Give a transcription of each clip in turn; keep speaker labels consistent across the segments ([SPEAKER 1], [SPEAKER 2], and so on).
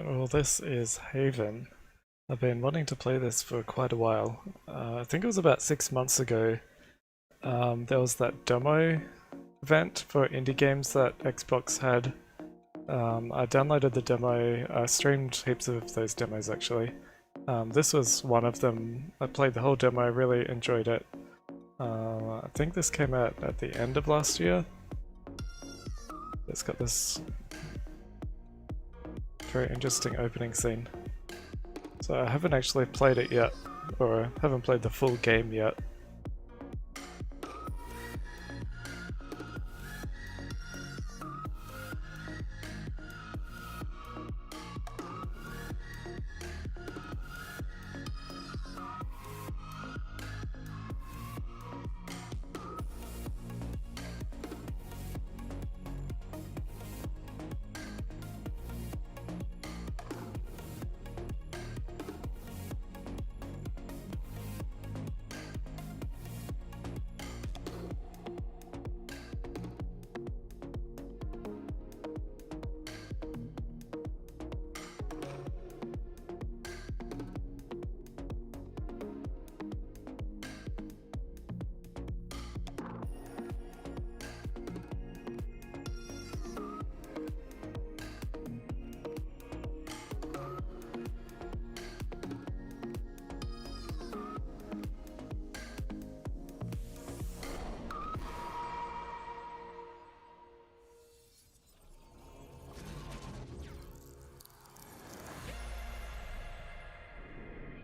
[SPEAKER 1] Alright, well this is Haven. I've been wanting to play this for quite a while. I think it was about 6 months ago. There was that demo event for indie games that Xbox had. I downloaded the demo, I streamed heaps of those demos actually. This was one of them. I played the whole demo, really enjoyed it. I think this came out at the end of last year. It's got this very interesting opening scene. So I haven't actually played it yet, or haven't played the full game yet.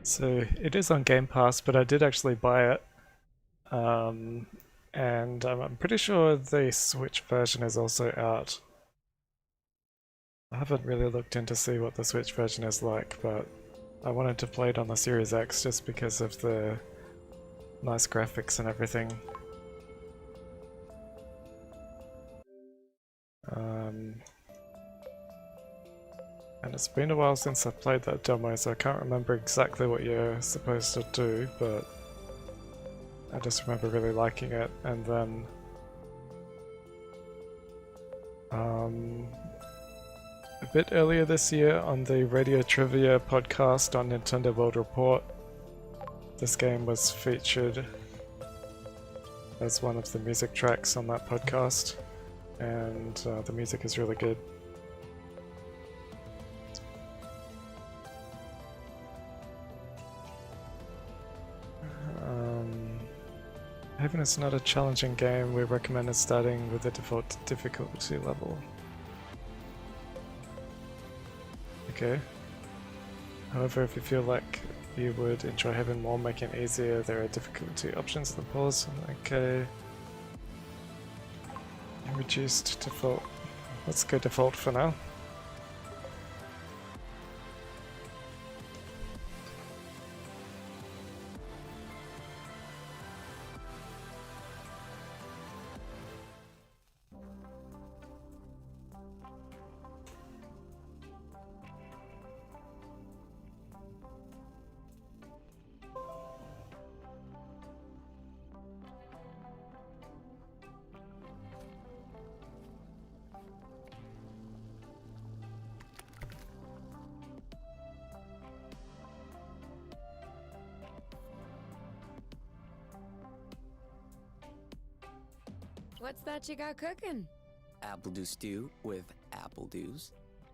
[SPEAKER 1] So it is on Game Pass, but I did actually buy it. And I'm pretty sure the Switch version is also out. I haven't really looked in to see what the Switch version is like, but I wanted to play it on the Series X just because of the nice graphics and everything. And it's been a while since I played that demo, so I can't remember exactly what you're supposed to do, but I just remember really liking it. And then a bit earlier this year on the Radio Trivia podcast on Nintendo World Report, this game was featured as one of the music tracks on that podcast, and the music is really good. Haven is not a challenging game. We recommend starting with the default difficulty level. Okay. However, if you feel like you would enjoy Haven more, making it easier, there are difficulty options at the pause. Okay. Reduced default. Let's go default for now.
[SPEAKER 2] What's that you got cooking?
[SPEAKER 3] Apple dew stew with apple dews.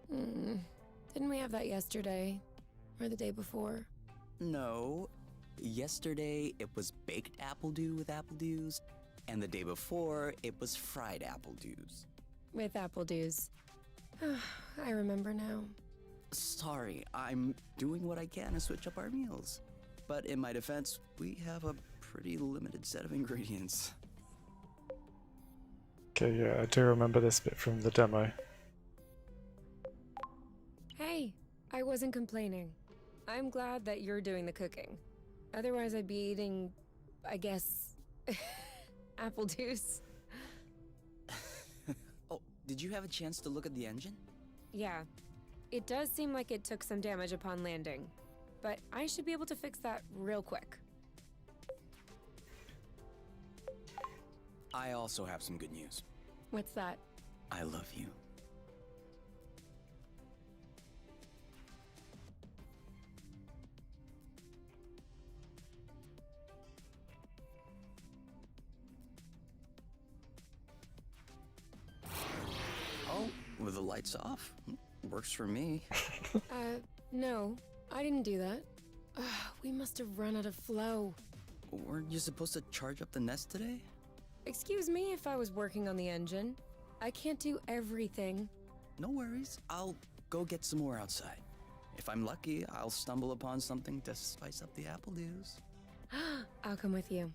[SPEAKER 2] Didn't we have that yesterday? Or the day before?
[SPEAKER 3] No. Yesterday it was baked apple dew with apple dews, and the day before it was fried apple dews.
[SPEAKER 2] With apple dews. I remember now.
[SPEAKER 3] Sorry, I'm doing what I can to switch up our meals. But in my defense, we have a pretty limited set of ingredients.
[SPEAKER 1] Okay, yeah, I do remember this bit from the demo.
[SPEAKER 2] Hey, I wasn't complaining. I'm glad that you're doing the cooking. Otherwise I'd be eating, I guess, apple juice.
[SPEAKER 3] Oh, did you have a chance to look at the engine?
[SPEAKER 2] Yeah, it does seem like it took some damage upon landing, but I should be able to fix that real quick.
[SPEAKER 3] I also have some good news.
[SPEAKER 2] What's that?
[SPEAKER 3] I love you. With the lights off? Works for me.
[SPEAKER 2] No, I didn't do that. We must have run out of flow.
[SPEAKER 3] Weren't you supposed to charge up the nest today?
[SPEAKER 2] Excuse me if I was working on the engine. I can't do everything.
[SPEAKER 3] No worries. I'll go get some more outside. If I'm lucky, I'll stumble upon something to spice up the apple dews.
[SPEAKER 2] I'll come with you.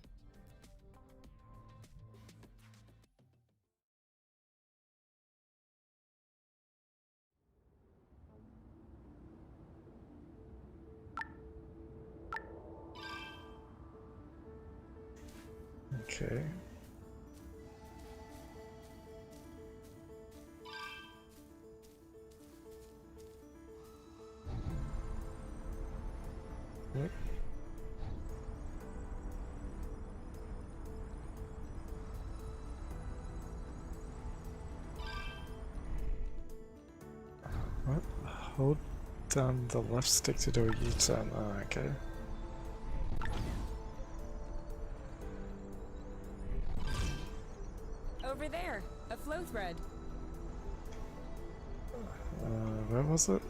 [SPEAKER 1] Okay. Yep. What? Hold down the left stick to do a U-turn. Oh, okay.
[SPEAKER 2] Over there, a flow thread.
[SPEAKER 1] Where was it?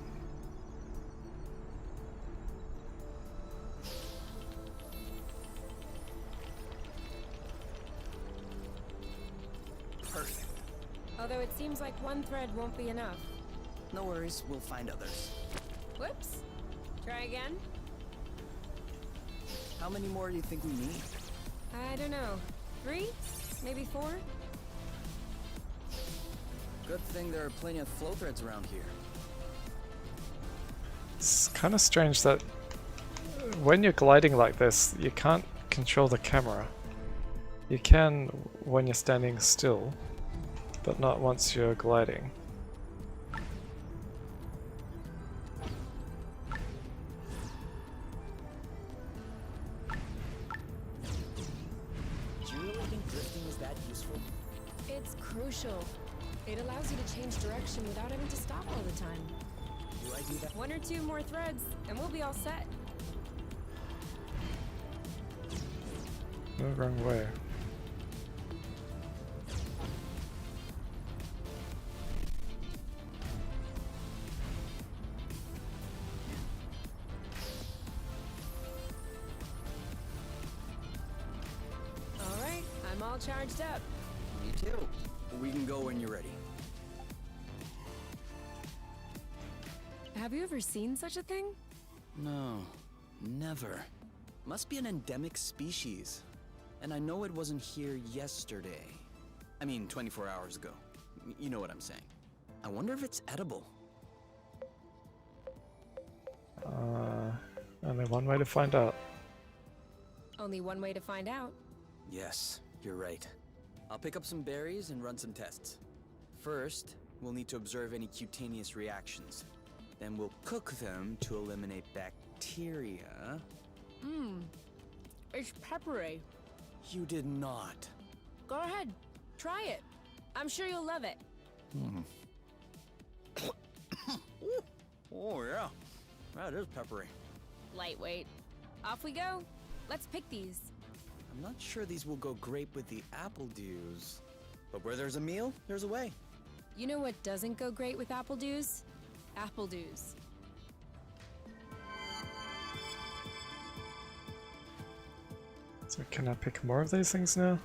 [SPEAKER 3] Perfect.
[SPEAKER 2] Although it seems like one thread won't be enough.
[SPEAKER 3] No worries, we'll find others.
[SPEAKER 2] Whoops. Try again?
[SPEAKER 3] How many more do you think we need?
[SPEAKER 2] I don't know. 3? Maybe 4?
[SPEAKER 3] Good thing there are plenty of flow threads around here.
[SPEAKER 1] It's kind of strange that when you're gliding like this, you can't control the camera. You can when you're standing still, but not once you're gliding.
[SPEAKER 3] Do you really think drifting is that useful?
[SPEAKER 2] It's crucial. It allows you to change direction without having to stop all the time.
[SPEAKER 3] Do I do that?
[SPEAKER 2] 1 or 2 more threads, and we'll be all set.
[SPEAKER 1] No, wrong way.
[SPEAKER 2] Alright, I'm all charged up.
[SPEAKER 3] Me too. We can go when you're ready.
[SPEAKER 2] Have you ever seen such a thing?
[SPEAKER 3] No, never. Must be an endemic species. And I know it wasn't here yesterday. I mean, 24 hours ago. You know what I'm saying. I wonder if it's edible.
[SPEAKER 1] Only one way to find out.
[SPEAKER 2] Only one way to find out.
[SPEAKER 3] Yes, you're right. I'll pick up some berries and run some tests. First, we'll need to observe any cutaneous reactions. Then we'll cook them to eliminate bacteria.
[SPEAKER 2] It's peppery.
[SPEAKER 3] You did not.
[SPEAKER 2] Go ahead, try it. I'm sure you'll love it.
[SPEAKER 3] Oh yeah, that is peppery.
[SPEAKER 2] Lightweight. Off we go. Let's pick these.
[SPEAKER 3] I'm not sure these will go great with the apple dews. But where there's a meal, there's a way.
[SPEAKER 2] You know what doesn't go great with apple dews? Apple dews.
[SPEAKER 1] So can I pick more of these things now?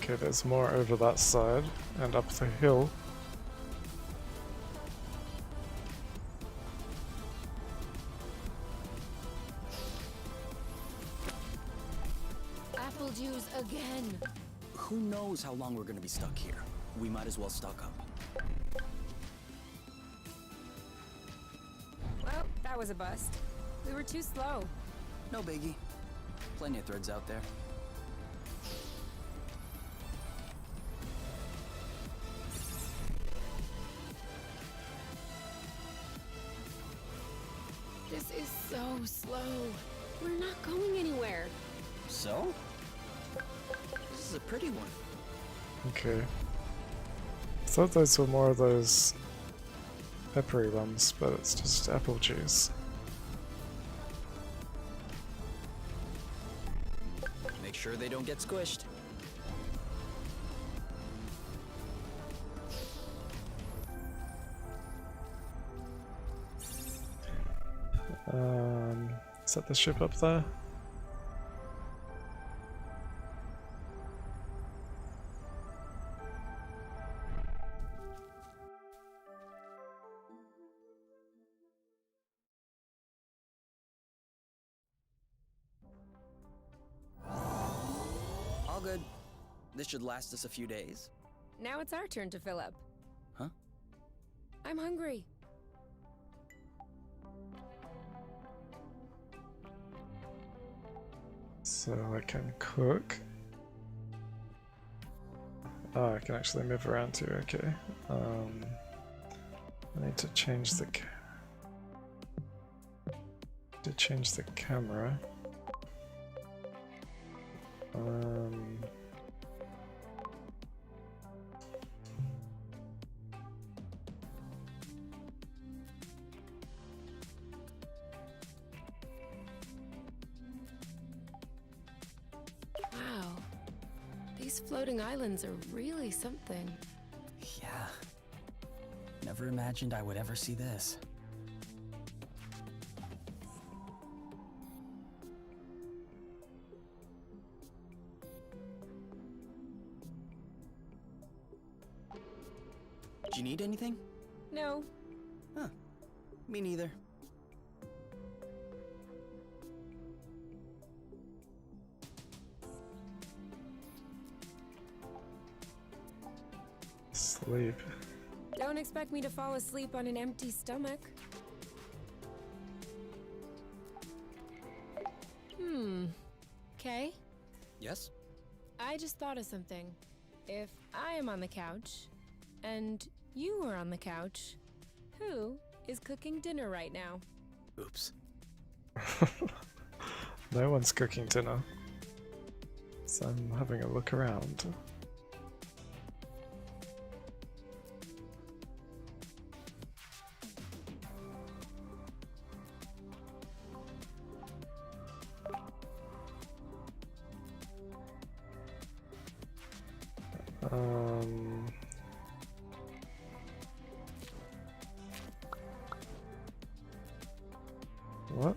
[SPEAKER 1] Okay, there's more over that side and up the hill.
[SPEAKER 2] Apple dews again.
[SPEAKER 3] Who knows how long we're gonna be stuck here? We might as well stock up.
[SPEAKER 2] Well, that was a bust. We were too slow.
[SPEAKER 3] No biggie. Plenty of threads out there.
[SPEAKER 2] This is so slow. We're not going anywhere.
[SPEAKER 3] So? This is a pretty one.
[SPEAKER 1] Okay. I thought those were more of those peppery ones, but it's just apple juice.
[SPEAKER 3] Make sure they don't get squished.
[SPEAKER 1] Set the ship up there.
[SPEAKER 3] All good. This should last us a few days.
[SPEAKER 2] Now it's our turn to fill up.
[SPEAKER 3] Huh?
[SPEAKER 2] I'm hungry.
[SPEAKER 1] So I can cook. Oh, I can actually move around too, okay. I need to change the camera.
[SPEAKER 2] Wow. These floating islands are really something.
[SPEAKER 3] Yeah. Never imagined I would ever see this. Do you need anything?
[SPEAKER 2] No.
[SPEAKER 3] Huh. Me neither.
[SPEAKER 1] Sleep.
[SPEAKER 2] Don't expect me to fall asleep on an empty stomach. Okay.
[SPEAKER 3] Yes?
[SPEAKER 2] I just thought of something. If I am on the couch, and you are on the couch, who is cooking dinner right now?
[SPEAKER 3] Oops.
[SPEAKER 1] No one's cooking dinner. So I'm having a look around. What?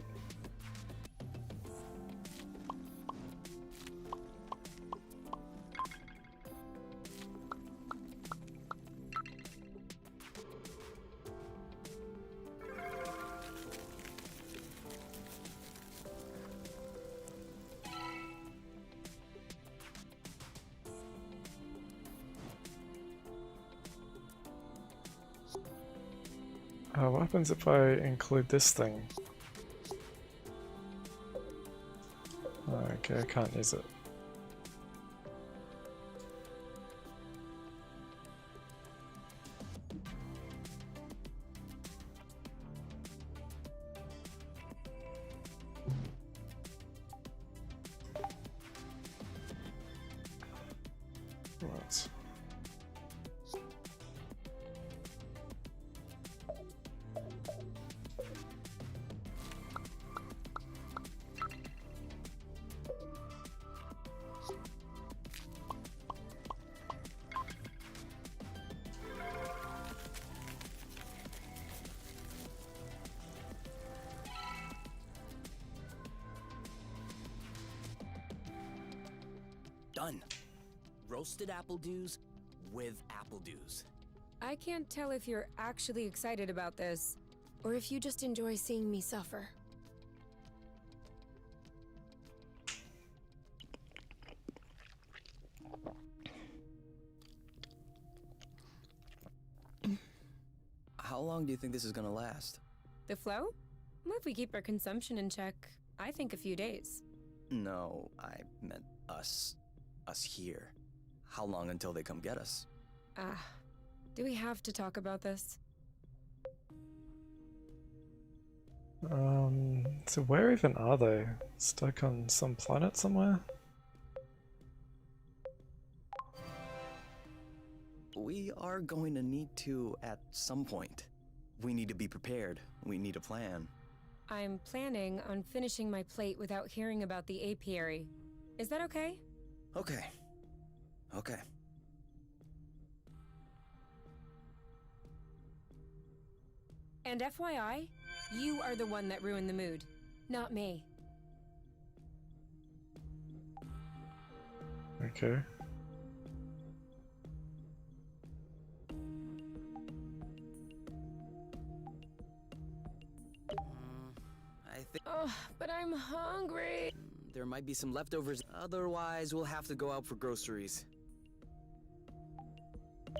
[SPEAKER 1] What happens if I include this thing? Oh, okay, I can't use it. What?
[SPEAKER 3] Done. Roasted apple dews with apple dews.
[SPEAKER 2] I can't tell if you're actually excited about this, or if you just enjoy seeing me suffer.
[SPEAKER 3] How long do you think this is gonna last?
[SPEAKER 2] The flow? Well, if we keep our consumption in check, I think a few days.
[SPEAKER 3] No, I meant us. Us here. How long until they come get us?
[SPEAKER 2] Do we have to talk about this?
[SPEAKER 1] So where even are they? Stuck on some planet somewhere?
[SPEAKER 3] We are going to need to at some point. We need to be prepared. We need a plan.
[SPEAKER 2] I'm planning on finishing my plate without hearing about the apiary. Is that okay?
[SPEAKER 3] Okay. Okay.
[SPEAKER 2] And FYI, you are the one that ruined the mood, not me.
[SPEAKER 1] Okay.
[SPEAKER 3] I think
[SPEAKER 2] Oh, but I'm hungry.
[SPEAKER 3] there might be some leftovers. Otherwise, we'll have to go out for groceries.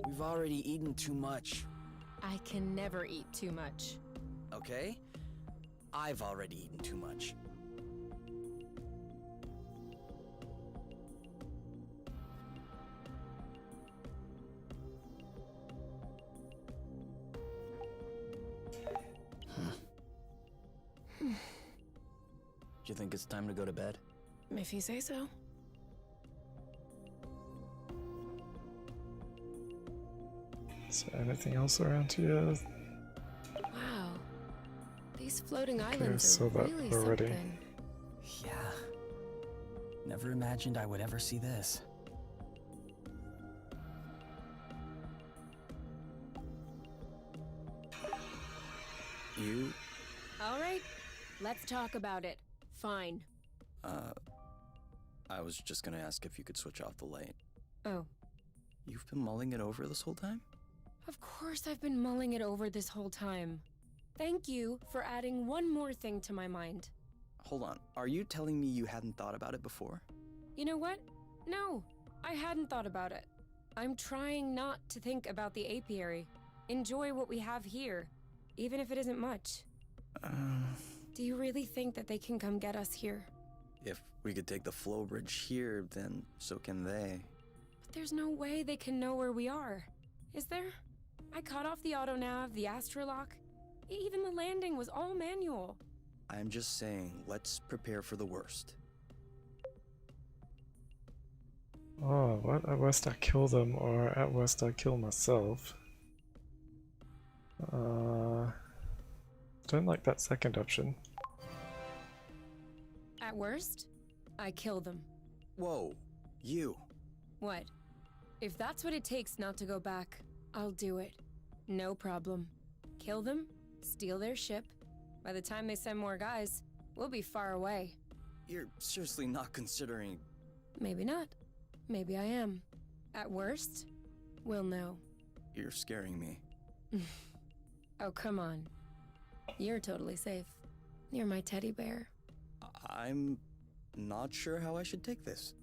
[SPEAKER 3] We've already eaten too much.
[SPEAKER 2] I can never eat too much.
[SPEAKER 3] Okay? I've already eaten too much. Do you think it's time to go to bed?
[SPEAKER 2] If you say so.
[SPEAKER 1] Is there anything else around here?
[SPEAKER 2] Wow. These floating
[SPEAKER 1] I
[SPEAKER 2] islands
[SPEAKER 1] saw
[SPEAKER 2] are
[SPEAKER 1] that
[SPEAKER 2] really
[SPEAKER 1] already.
[SPEAKER 2] something.
[SPEAKER 3] Yeah. Never imagined I would ever see this. You,
[SPEAKER 2] All right, let's talk about it. Fine.
[SPEAKER 3] I was just gonna ask if you could switch off the light.
[SPEAKER 2] Oh,
[SPEAKER 3] You've been mulling it over this whole time?
[SPEAKER 2] of course I've been mulling it over this whole time. Thank you for adding one more thing to my mind.
[SPEAKER 3] Hold on, are you telling me you hadn't thought about it before?
[SPEAKER 2] You know what? No, I hadn't thought about it. I'm trying not to think about the apiary. Enjoy what we have here, even if it isn't much. Do you really think that they can come get us here?
[SPEAKER 3] If we could take the flow bridge here, then so can they.
[SPEAKER 2] But there's no way they can know where we are. Is there? I cut off the autonav, the astrolock. Even the landing was all manual.
[SPEAKER 3] I'm just saying, let's prepare for the worst.
[SPEAKER 1] Oh, what? At worst I kill them, or at worst I kill myself. Don't like that second option.
[SPEAKER 2] At worst, I kill them.
[SPEAKER 3] Whoa, you.
[SPEAKER 2] What? If that's what it takes not to go back, I'll do it. No problem. Kill them, steal their ship. By the time they send more guys, we'll be far away.
[SPEAKER 3] You're seriously not considering.
[SPEAKER 2] Maybe not. Maybe I am. At worst, we'll know.
[SPEAKER 3] You're scaring me.
[SPEAKER 2] Oh, come on. You're totally safe. You're my teddy bear.
[SPEAKER 3] I'm not sure how I should take this.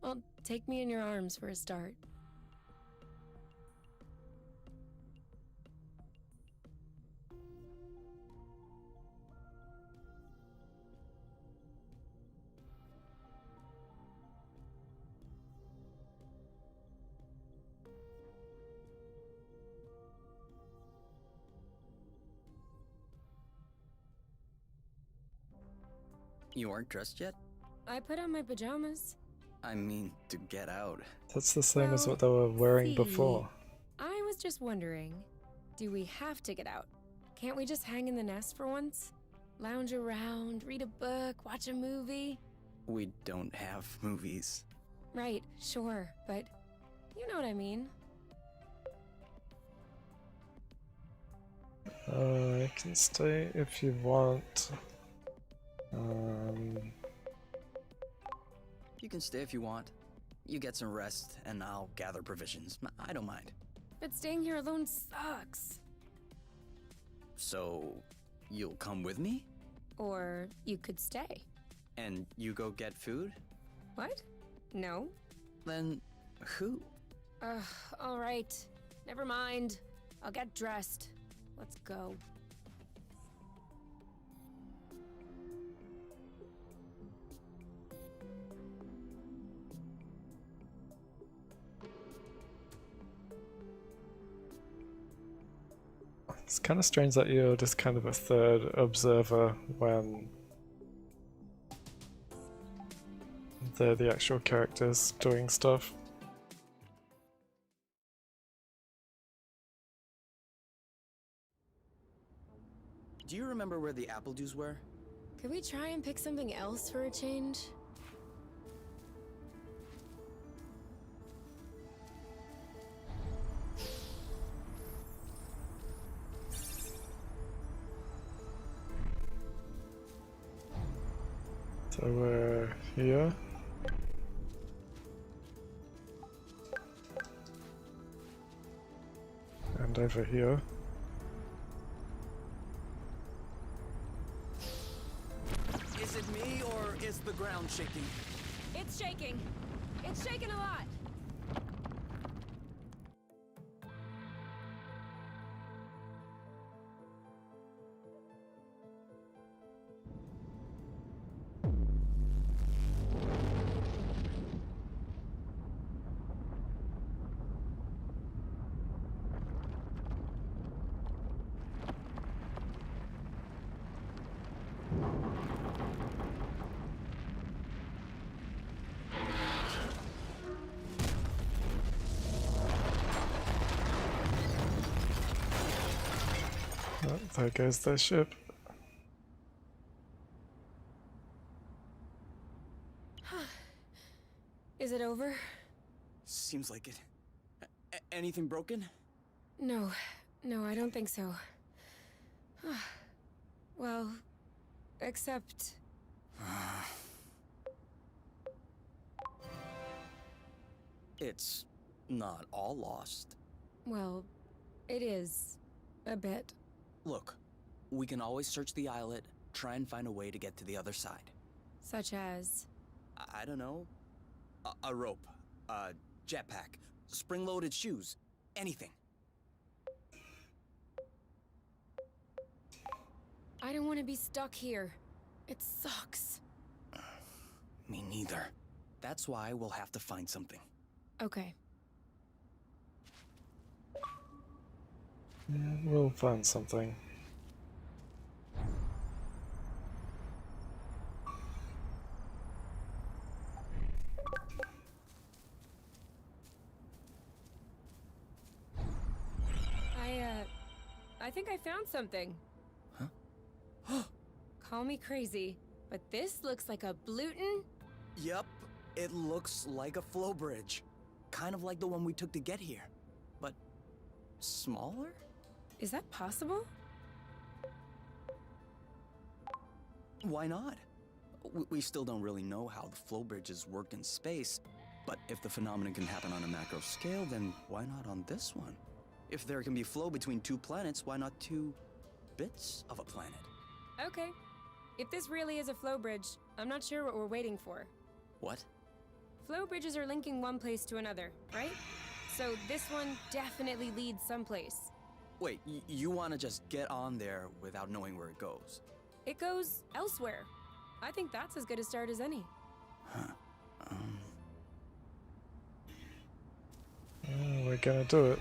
[SPEAKER 2] Well, take me in your arms for a start.
[SPEAKER 3] You aren't dressed yet?
[SPEAKER 2] I put on my pajamas.
[SPEAKER 3] I mean, to get out.
[SPEAKER 1] That's the same as
[SPEAKER 2] Well,
[SPEAKER 1] what they were wearing
[SPEAKER 2] see.
[SPEAKER 1] before.
[SPEAKER 2] I was just wondering, do we have to get out? Can't we just hang in the nest for once? Lounge around, read a book, watch a movie?
[SPEAKER 3] We don't have movies.
[SPEAKER 2] Right, sure, but you know what I mean.
[SPEAKER 1] I can stay if you want.
[SPEAKER 3] You can stay if you want. You get some rest, and I'll gather provisions. I don't mind.
[SPEAKER 2] But staying here alone sucks.
[SPEAKER 3] So, you'll come with me?
[SPEAKER 2] Or you could stay.
[SPEAKER 3] And you go get food?
[SPEAKER 2] What? No?
[SPEAKER 3] Then, who?
[SPEAKER 2] Ugh, alright. Never mind. I'll get dressed. Let's go.
[SPEAKER 1] It's kind of strange that you're just kind of a third observer when they're the actual characters doing stuff.
[SPEAKER 3] Do you remember where the apple juice were?
[SPEAKER 2] Could we try and pick something else for a change?
[SPEAKER 1] So we're here. And over here.
[SPEAKER 3] Is it me or is the ground shaking?
[SPEAKER 2] It's shaking. It's shaking a lot.
[SPEAKER 1] Oh, there goes their ship.
[SPEAKER 2] Is it over?
[SPEAKER 3] Seems like it. Anything broken?
[SPEAKER 2] No. No, I don't think so. Well, except...
[SPEAKER 3] It's not all lost.
[SPEAKER 2] Well, it is. A bit.
[SPEAKER 3] Look, we can always search the islet, try and find a way to get to the other side.
[SPEAKER 2] Such as...
[SPEAKER 3] I don't know. A rope, a jetpack, spring-loaded shoes, anything.
[SPEAKER 2] I don't want to be stuck here. It sucks.
[SPEAKER 3] Me neither. That's why we'll have to find something.
[SPEAKER 2] Okay.
[SPEAKER 1] Yeah, we'll find something.
[SPEAKER 2] I think I found something.
[SPEAKER 3] Huh?
[SPEAKER 2] Call me crazy, but this looks like a Bluton?
[SPEAKER 3] Yup, it looks like a flow bridge. Kind of like the one we took to get here. But smaller?
[SPEAKER 2] Is that possible?
[SPEAKER 3] Why not? We still don't really know how the flow bridges work in space, but if the phenomenon can happen on a macro scale, then why not on this one? If there can be flow between two planets, why not two bits of a planet?
[SPEAKER 2] Okay. If this really is a flow bridge, I'm not sure what we're waiting for.
[SPEAKER 3] What?
[SPEAKER 2] Flow bridges are linking one place to another, right? So this one definitely leads someplace.
[SPEAKER 3] Wait, you want to just get on there without knowing where it goes?
[SPEAKER 2] It goes elsewhere. I think that's as good a start as any.
[SPEAKER 3] Huh.
[SPEAKER 1] We're gonna do it.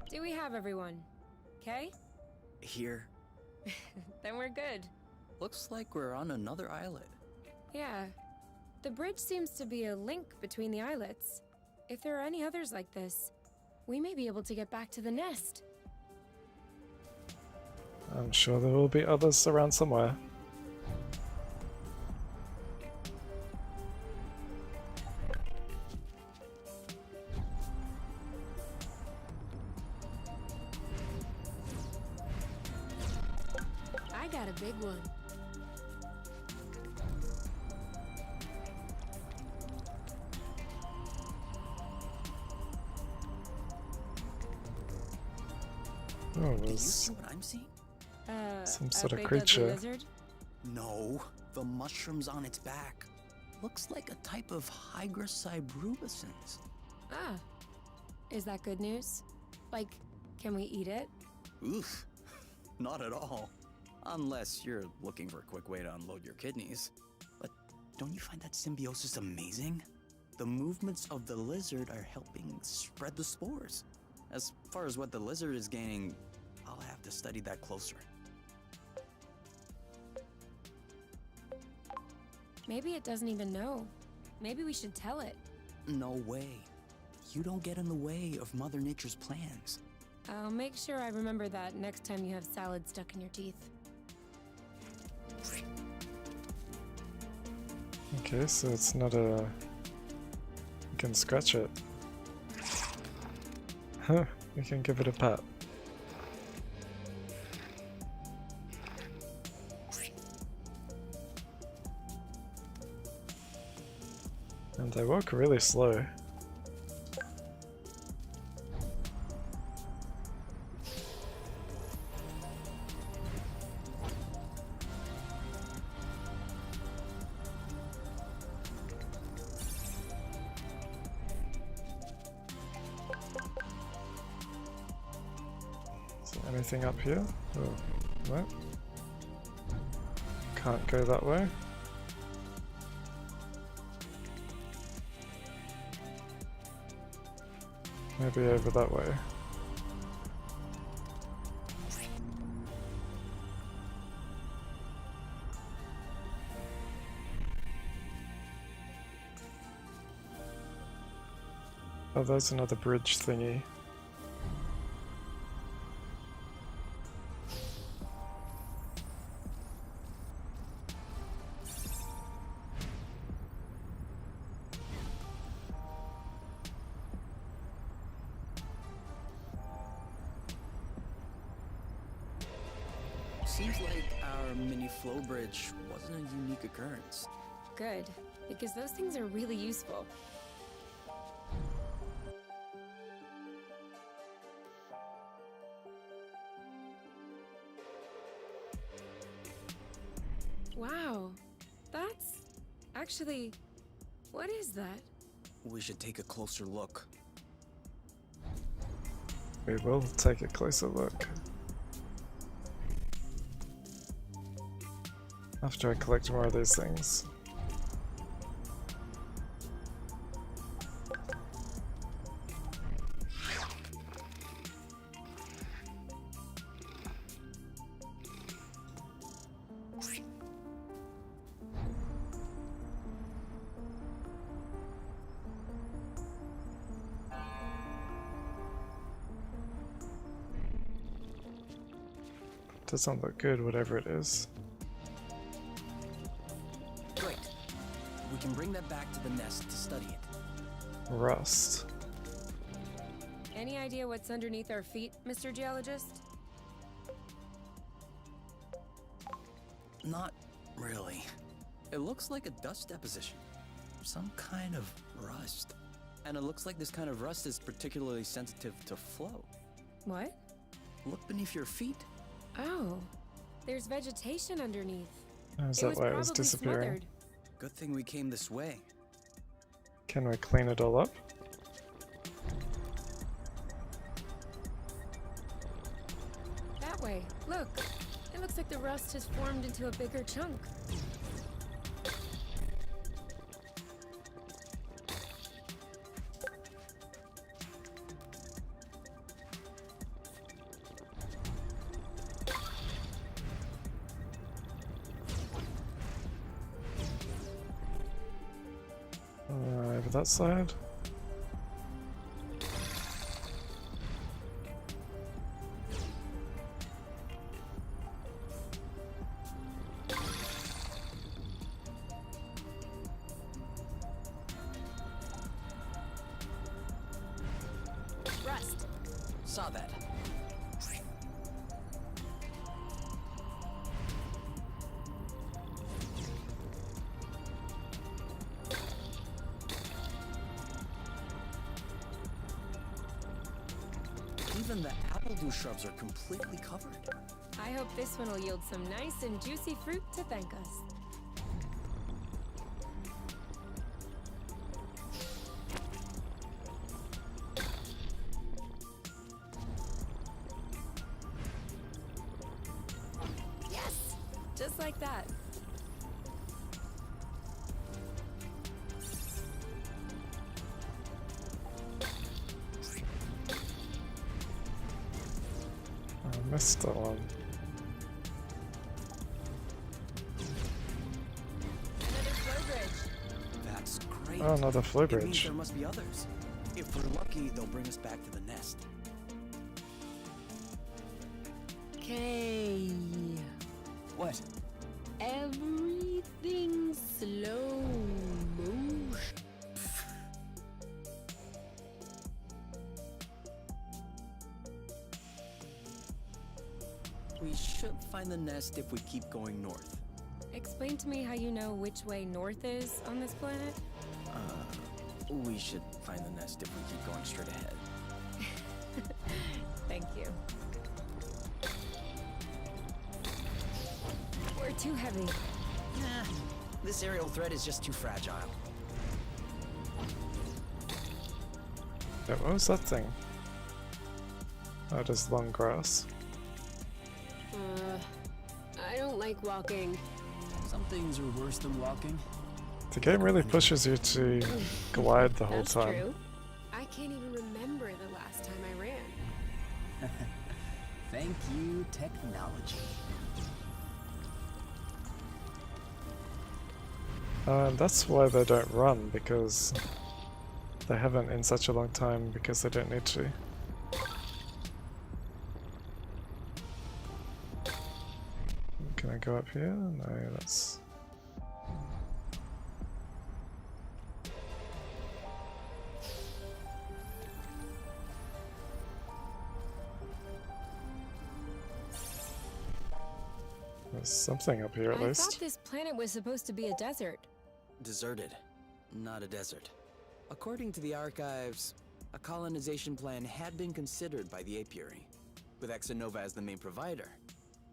[SPEAKER 2] Do we have everyone? Okay?
[SPEAKER 3] Here.
[SPEAKER 2] Then we're good.
[SPEAKER 3] Looks like we're on another islet.
[SPEAKER 2] Yeah. The bridge seems to be a link between the islets. If there are any others like this, we may be able to get back to the nest.
[SPEAKER 1] I'm sure there will be others around somewhere.
[SPEAKER 2] I got a big one.
[SPEAKER 1] Oh,
[SPEAKER 3] Do you
[SPEAKER 1] there's
[SPEAKER 3] see what I'm seeing?
[SPEAKER 1] some
[SPEAKER 2] a
[SPEAKER 1] sort of
[SPEAKER 2] big
[SPEAKER 1] creature.
[SPEAKER 2] ugly lizard?
[SPEAKER 3] No, the mushrooms on its back. Looks like a type of Hygroscybrubescens.
[SPEAKER 2] Ah. Is that good news? Like, can we eat it?
[SPEAKER 3] Oof, not at all. Unless you're looking for a quick way to unload your kidneys. But Don't you find that symbiosis amazing? The movements of the lizard are helping spread the spores. As far as what the lizard is gaining, I'll have to study that closer.
[SPEAKER 2] Maybe it doesn't even know. Maybe we should tell it.
[SPEAKER 3] No way. You don't get in the way of Mother Nature's plans.
[SPEAKER 2] I'll make sure I remember that next time you have salad stuck in your teeth.
[SPEAKER 1] Okay, so it's not a... You can scratch it. Huh, you can give it a pat. And they walk really slow. Is there anything up here? Oh, no. Can't go that way. Maybe over that way. Oh, there's another bridge thingy.
[SPEAKER 3] Seems like our mini flow bridge wasn't a unique occurrence.
[SPEAKER 2] Good, because those things are really useful. Wow, that's... Actually, what is that?
[SPEAKER 3] We should take a closer look.
[SPEAKER 1] We will take a closer look. After I collect more of these things. Doesn't look good, whatever it is.
[SPEAKER 3] Great. We can bring that back to the nest to study it.
[SPEAKER 1] Rust.
[SPEAKER 2] Any idea what's underneath our feet, Mr. Geologist?
[SPEAKER 3] Not really. It looks like a dust deposition. Some kind of rust. And it looks like this kind of rust is particularly sensitive to flow.
[SPEAKER 2] What?
[SPEAKER 3] Look beneath your feet.
[SPEAKER 2] Oh, there's vegetation underneath.
[SPEAKER 1] Oh, is
[SPEAKER 2] It
[SPEAKER 1] that
[SPEAKER 2] was
[SPEAKER 1] why it
[SPEAKER 2] probably
[SPEAKER 1] was disappearing?
[SPEAKER 2] smothered.
[SPEAKER 3] Good thing we came this way.
[SPEAKER 1] Can we clean it all up?
[SPEAKER 2] That way. Look. It looks like the rust has formed into a bigger chunk.
[SPEAKER 1] Over that side.
[SPEAKER 2] Rust.
[SPEAKER 3] Saw that. Even the apple dew shrubs are completely covered.
[SPEAKER 2] I hope this one will yield some nice and juicy fruit to thank us. Yes! Just like that.
[SPEAKER 1] missed that one.
[SPEAKER 2] Another flow bridge.
[SPEAKER 3] That's great.
[SPEAKER 1] Oh, another flow
[SPEAKER 3] It means
[SPEAKER 1] bridge.
[SPEAKER 3] there must be others. If we're lucky, they'll bring us back to the nest.
[SPEAKER 4] Okay.
[SPEAKER 3] What?
[SPEAKER 4] Everything slow motion.
[SPEAKER 3] We should find the nest if we keep going north.
[SPEAKER 2] Explain to me how you know which way north is on this planet.
[SPEAKER 3] We should find the nest if we keep going straight ahead.
[SPEAKER 2] Thank you. We're too heavy.
[SPEAKER 3] Nah, this aerial thread is just too fragile.
[SPEAKER 1] Yeah, what was that thing? Oh, just long grass.
[SPEAKER 4] I don't like walking.
[SPEAKER 3] Some things are worse than walking.
[SPEAKER 1] The game really pushes you to glide the whole
[SPEAKER 4] That's
[SPEAKER 1] time.
[SPEAKER 4] true. I can't even remember the last time I ran.
[SPEAKER 3] Thank you, technology.
[SPEAKER 1] That's why they don't run, because they haven't in such a long time, because they don't need to. Can I go up here? No, that's... There's something up here at
[SPEAKER 2] I
[SPEAKER 1] least.
[SPEAKER 2] thought this planet was supposed to be a desert.
[SPEAKER 3] Deserted, not a desert. According to the archives, a colonization plan had been considered by the apiary, with Exonova as the main provider.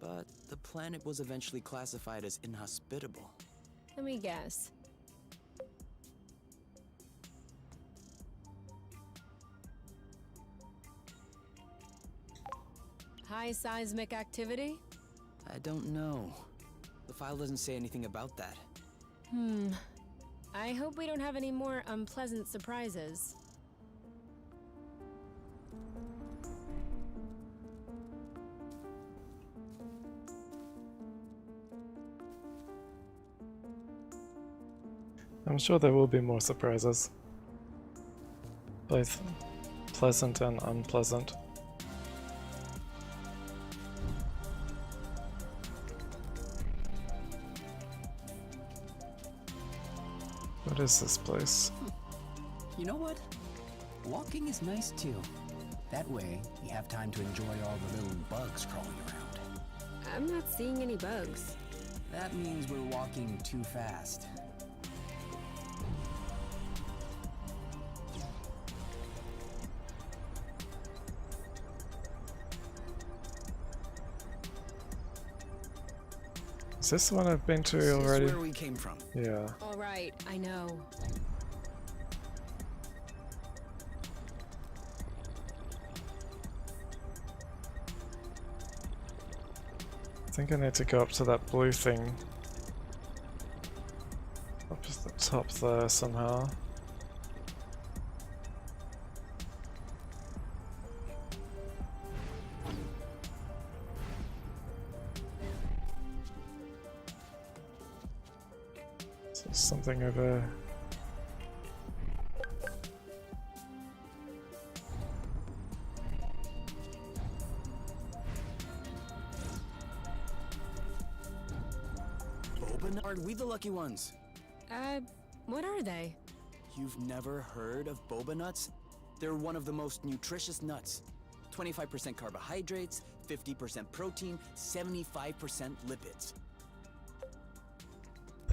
[SPEAKER 3] But the planet was eventually classified as inhospitable.
[SPEAKER 2] Let me guess.
[SPEAKER 4] High seismic activity?
[SPEAKER 3] I don't know. The file doesn't say anything about that.
[SPEAKER 4] I hope we don't have any more unpleasant surprises.
[SPEAKER 1] I'm sure there will be more surprises. Both pleasant and unpleasant. What is this place?
[SPEAKER 5] You know what? Walking is nice too. That way, you have time to enjoy all the little bugs crawling around.
[SPEAKER 4] I'm not seeing any bugs.
[SPEAKER 5] That means we're walking too fast.
[SPEAKER 1] Is this the one I've been to
[SPEAKER 3] This is
[SPEAKER 1] already?
[SPEAKER 3] where we came from.
[SPEAKER 1] Yeah.
[SPEAKER 4] All right, I know.
[SPEAKER 1] I think I need to go up to that blue thing. Up at the top there somehow. So something over.
[SPEAKER 3] Boba, are we the lucky ones?
[SPEAKER 4] What are they?
[SPEAKER 3] You've never heard of boba nuts? They're one of the most nutritious nuts. 25% carbohydrates, 50% protein, 75% lipids.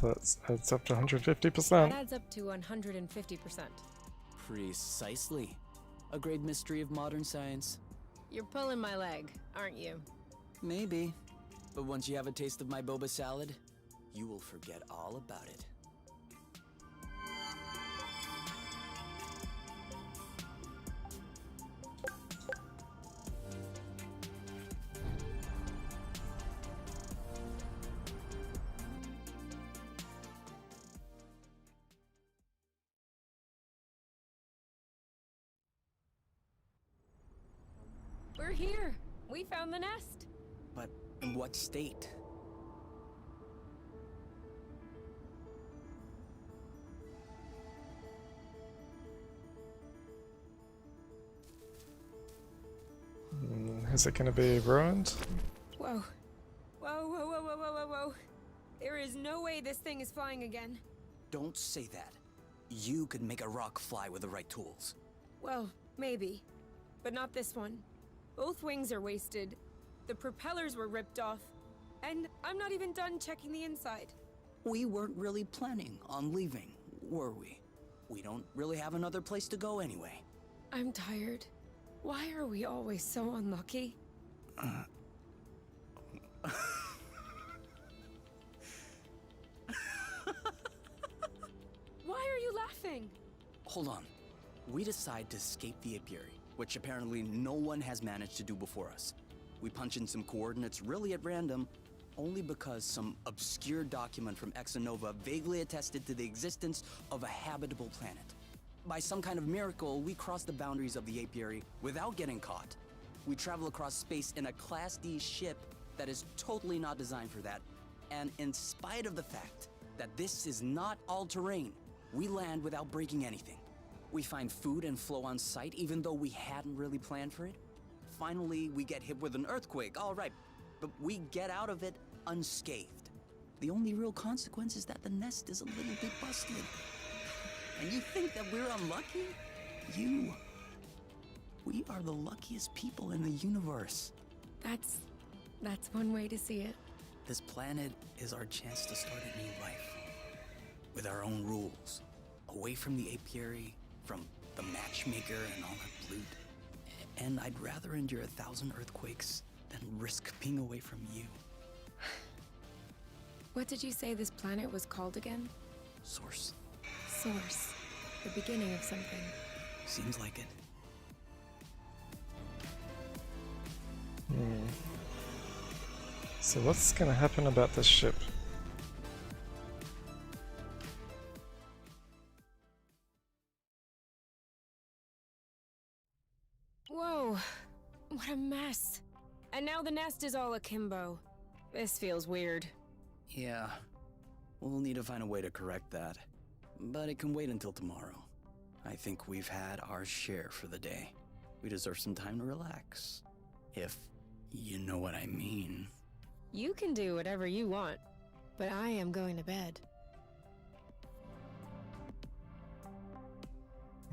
[SPEAKER 1] That adds up to
[SPEAKER 4] That
[SPEAKER 1] 150%.
[SPEAKER 4] adds up to 150%.
[SPEAKER 3] Precisely. A great mystery of modern science.
[SPEAKER 4] You're pulling my leg, aren't you?
[SPEAKER 3] Maybe. But once you have a taste of my boba salad, you will forget all about it.
[SPEAKER 2] We're here. We We found the nest.
[SPEAKER 3] But in what state?
[SPEAKER 1] Is it gonna be ruined?
[SPEAKER 2] Whoa. Whoa, whoa, whoa, whoa, whoa, whoa, whoa. There is no way this thing is flying again.
[SPEAKER 3] Don't say that. You could make a rock fly with the right tools.
[SPEAKER 2] Well, maybe. But not this one. Both wings are wasted. The propellers were ripped off. And I'm not even done checking the inside.
[SPEAKER 3] We weren't really planning on leaving, were we? We don't really have another place to go anyway.
[SPEAKER 2] I'm tired. Why are we always so unlucky? Why are you laughing?
[SPEAKER 3] Hold on. We decide to escape the apiary, which apparently no one has managed to do before us. We punch in some coordinates really at random, only because some obscure document from Exonova vaguely attested to the existence of a habitable planet. By some kind of miracle, we cross the boundaries of the apiary without getting caught. We travel across space in a Class D ship that is totally not designed for that, and in spite of the fact that this is not all-terrain, we land without breaking anything. We find food and flow on site even though we hadn't really planned for it. Finally, we get hit with an earthquake, all right, but we get out of it unscathed. The only real consequence is that the nest is a little bit busted. And you think that we're unlucky? We are the luckiest people in the universe.
[SPEAKER 2] That's one way to see it.
[SPEAKER 3] This planet is our chance to start a new life. With our own rules. Away from the apiary, from the matchmaker and all that loot. And I'd rather endure 1,000 earthquakes than risk being away from you.
[SPEAKER 2] What did you say this planet was called again?
[SPEAKER 3] Source.
[SPEAKER 2] Source. The beginning of something.
[SPEAKER 3] Seems like it.
[SPEAKER 1] So what's gonna happen about this ship?
[SPEAKER 2] Whoa. What a mess. And now the nest is all akimbo. This feels weird.
[SPEAKER 3] Yeah. We'll need to find a way to correct that. But it can wait until tomorrow. I think we've had our share for the day. We deserve some time to relax. If you know what I mean.
[SPEAKER 2] You can do whatever you want, but I am going to bed.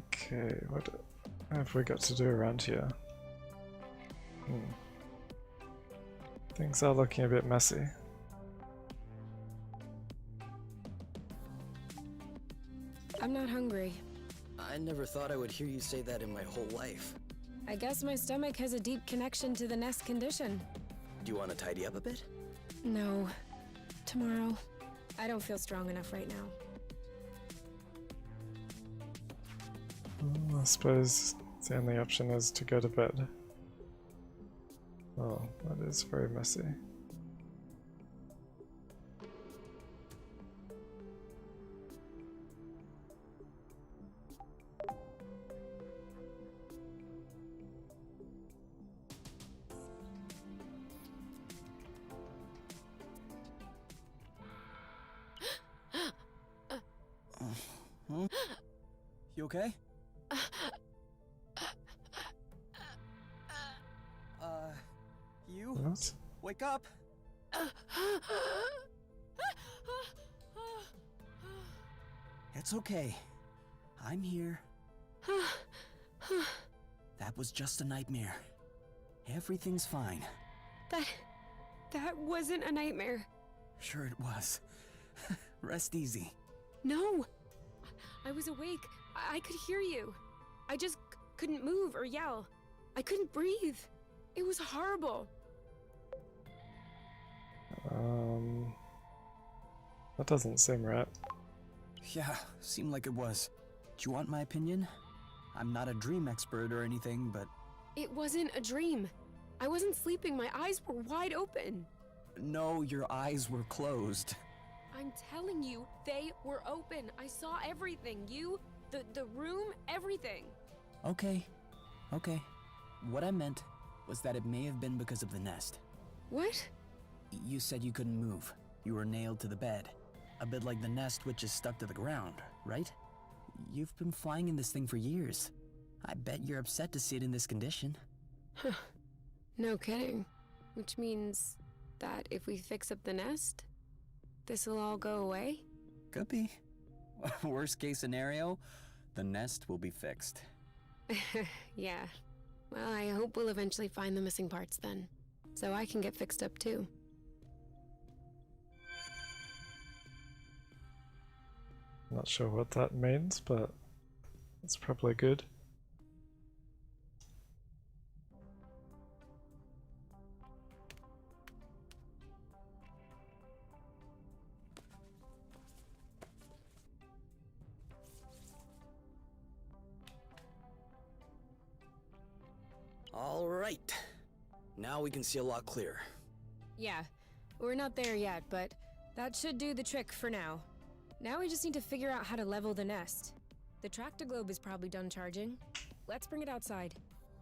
[SPEAKER 1] Okay, what have we got to do around here? Things are looking a bit messy.
[SPEAKER 2] I'm not hungry.
[SPEAKER 3] I never thought I would hear you say that in my whole life.
[SPEAKER 2] I guess my stomach has a deep connection to the nest condition.
[SPEAKER 3] Do you want to tidy up a bit?
[SPEAKER 2] No. Tomorrow. I don't feel strong enough right now.
[SPEAKER 1] I suppose the only option is to go to bed. Oh, that is very messy.
[SPEAKER 3] You okay? You?
[SPEAKER 1] What?
[SPEAKER 3] Wake up! It's okay. I'm here. That was just a nightmare. Everything's fine.
[SPEAKER 2] That wasn't a nightmare.
[SPEAKER 3] Sure it was. Rest easy.
[SPEAKER 2] No! I was awake. I could hear you. I just couldn't move or yell. I couldn't breathe. It was horrible.
[SPEAKER 1] That doesn't seem right.
[SPEAKER 3] Yeah, seemed like it was. Do you want my opinion? I'm not a dream expert or anything, but...
[SPEAKER 2] It wasn't a dream. I wasn't sleeping. My eyes were wide open.
[SPEAKER 3] No, your eyes were closed.
[SPEAKER 2] I'm telling you, they were open. I saw everything. You, the room, everything.
[SPEAKER 3] Okay. What I meant
[SPEAKER 5] was that it may have been because of the nest.
[SPEAKER 4] What?
[SPEAKER 5] You said you couldn't move. You were nailed to the bed. A bit like the nest which is stuck to the ground, right? You've been flying in this thing for years. I bet you're upset to see it in this condition.
[SPEAKER 4] Huh. No kidding. Which means that if we fix up the nest, this'll all go away?
[SPEAKER 5] Could be. Worst case scenario, the nest will be fixed.
[SPEAKER 4] Yeah. Well, I hope we'll eventually find the missing parts then, so I can get fixed up too.
[SPEAKER 1] Not sure what that means, but it's probably good.
[SPEAKER 3] All right. Now we can see a lot clearer.
[SPEAKER 2] Yeah, we're not there yet, but that should do the trick for now. Now we just need to figure out how to level the nest. The tractor globe is probably done charging. Let's bring it outside.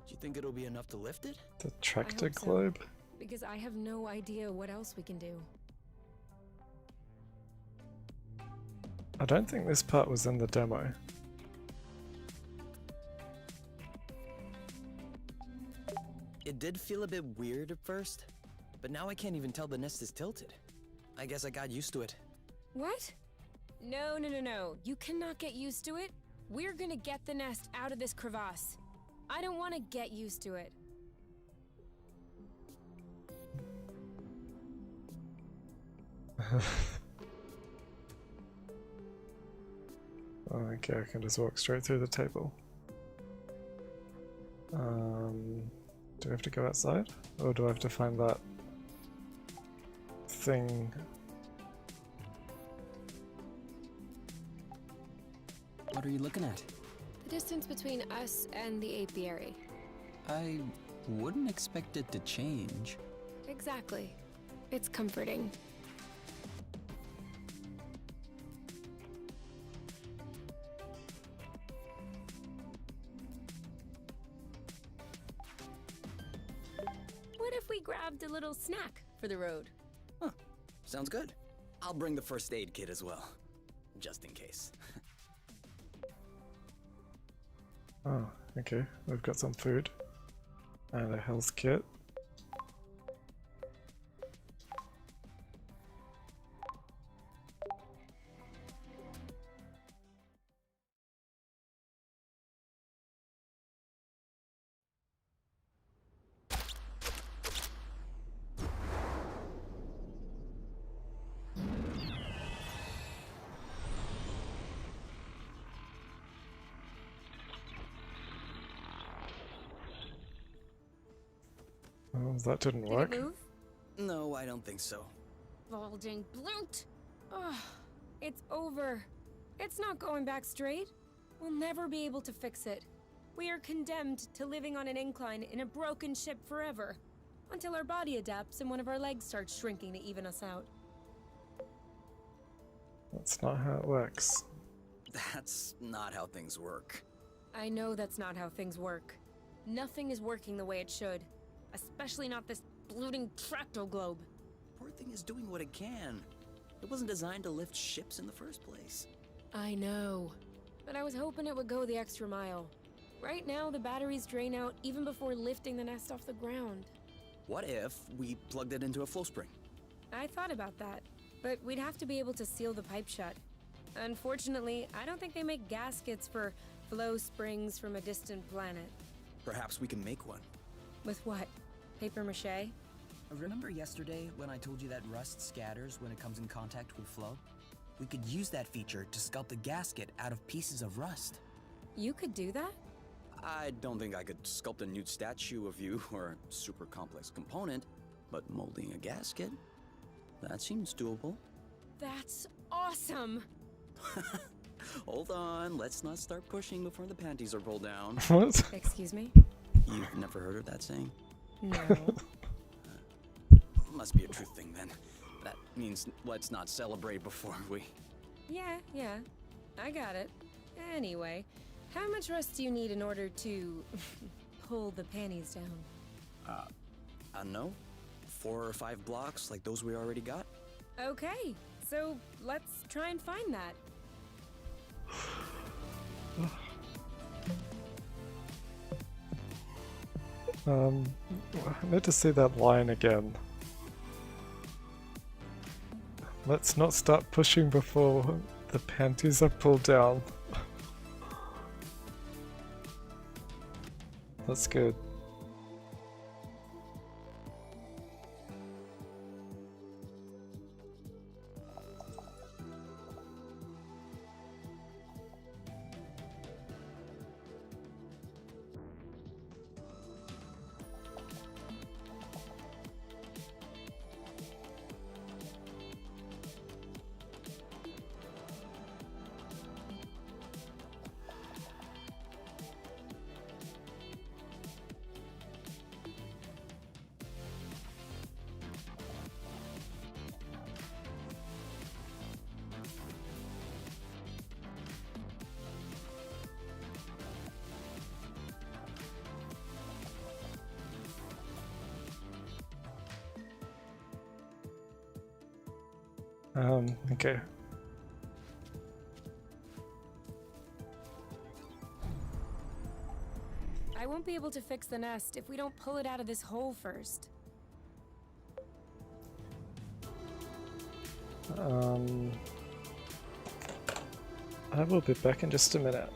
[SPEAKER 3] Do you think it'll be enough to lift it?
[SPEAKER 1] The tractor
[SPEAKER 2] hope so.
[SPEAKER 1] globe?
[SPEAKER 2] Because I have no idea what else we can do.
[SPEAKER 1] I don't think this part was in the demo.
[SPEAKER 3] It did feel a bit weird at first, but now I can't even tell the nest is tilted. I guess I got used to it.
[SPEAKER 2] What? No, no, no, no. You cannot get used to it. We're gonna get the nest out of this crevasse. I don't want to get used to it.
[SPEAKER 1] Oh, okay, I can just walk straight through the table. Do I have to go outside? Or do I have to find that thing?
[SPEAKER 5] What are you looking at?
[SPEAKER 4] The distance between us and the apiary.
[SPEAKER 5] I wouldn't expect it to change.
[SPEAKER 4] Exactly. It's comforting.
[SPEAKER 2] What if we grabbed a little snack for the road?
[SPEAKER 3] Huh. Sounds good. I'll bring the first aid kit as well. Just in case.
[SPEAKER 1] Oh, okay. We've got some food. And a health kit. Oh, that didn't
[SPEAKER 2] Did
[SPEAKER 1] work.
[SPEAKER 2] it move?
[SPEAKER 3] No, I don't think so.
[SPEAKER 2] Bulging bloot! Oh, it's over. It's not going back straight. We'll never be able to fix it. We are condemned to living on an incline in a broken ship forever. Until our body adapts and one of our legs starts shrinking to even us out.
[SPEAKER 1] That's not how it works.
[SPEAKER 3] That's not how things work.
[SPEAKER 2] I know that's not how things work. Nothing is working the way it should. Especially not this bloating tracto globe.
[SPEAKER 3] Poor thing is doing what it can. It wasn't designed to lift ships in the first place.
[SPEAKER 2] I know. But I was hoping it would go the extra mile. Right now, the batteries drain out even before lifting the nest off the ground.
[SPEAKER 3] What if we plugged it into a flow spring?
[SPEAKER 2] I thought about that, but we'd have to be able to seal the pipe shut. Unfortunately, I don't think they make gaskets for flow springs from a distant planet.
[SPEAKER 3] Perhaps we can make one.
[SPEAKER 2] With what? Paper mache?
[SPEAKER 5] Remember yesterday when I told you that rust scatters when it comes in contact with flow? We could use that feature to sculpt a gasket out of pieces of rust.
[SPEAKER 2] You could do that?
[SPEAKER 3] I don't think I could sculpt a nude statue of you or a super complex component, but molding a gasket? That seems doable.
[SPEAKER 2] That's awesome!
[SPEAKER 3] Hold on, let's not start pushing before the panties are pulled down.
[SPEAKER 1] What?
[SPEAKER 2] Excuse me?
[SPEAKER 3] You've never heard of that saying?
[SPEAKER 2] No.
[SPEAKER 3] Must be a true thing then. That means let's not celebrate before we...
[SPEAKER 2] Yeah. I got it. Anyway, how much rust do you need in order to pull the panties down?
[SPEAKER 3] I don't know, 4 or 5 blocks like those we already got?
[SPEAKER 2] Okay, so let's try and find that.
[SPEAKER 1] I need to see that line again. Let's not start pushing before the panties are pulled down. That's good. Okay.
[SPEAKER 2] I won't be able to fix the nest if we don't pull it out of this hole first.
[SPEAKER 1] I will be back in just a minute.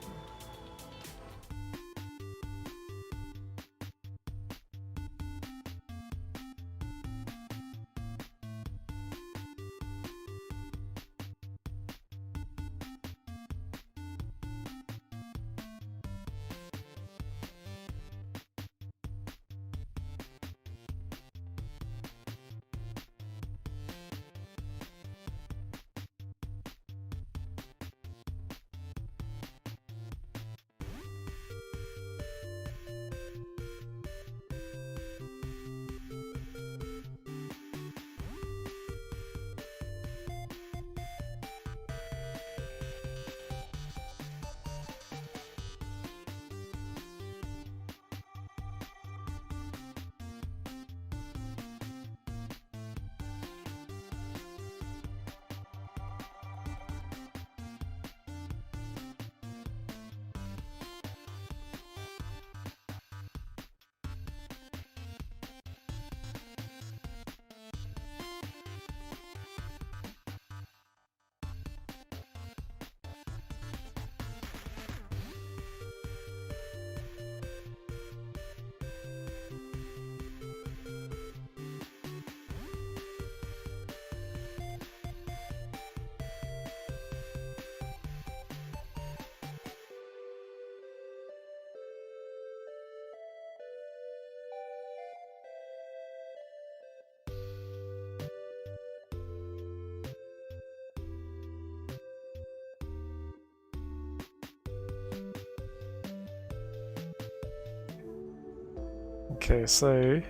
[SPEAKER 1] Okay, so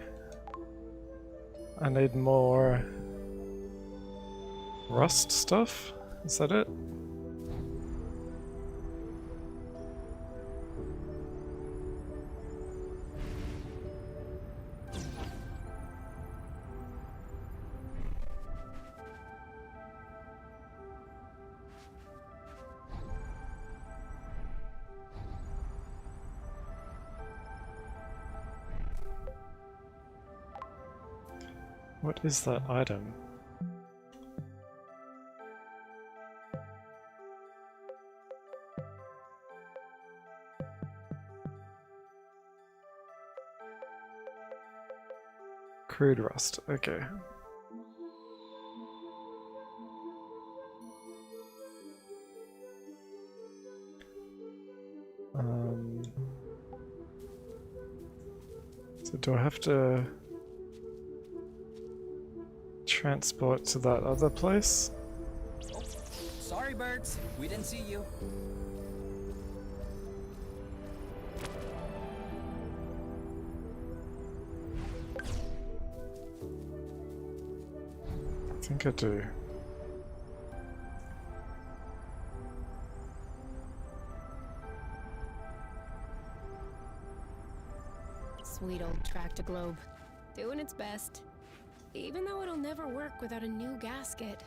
[SPEAKER 1] I need more rust stuff. Is that it? What is that item? Crude rust, okay. So do I have to transport to that other place?
[SPEAKER 5] Oh, sorry, birds. We didn't see you.
[SPEAKER 1] I think I do.
[SPEAKER 4] Sweet old Tractoglobe. Doing its best. Even though it'll never work without a new gasket.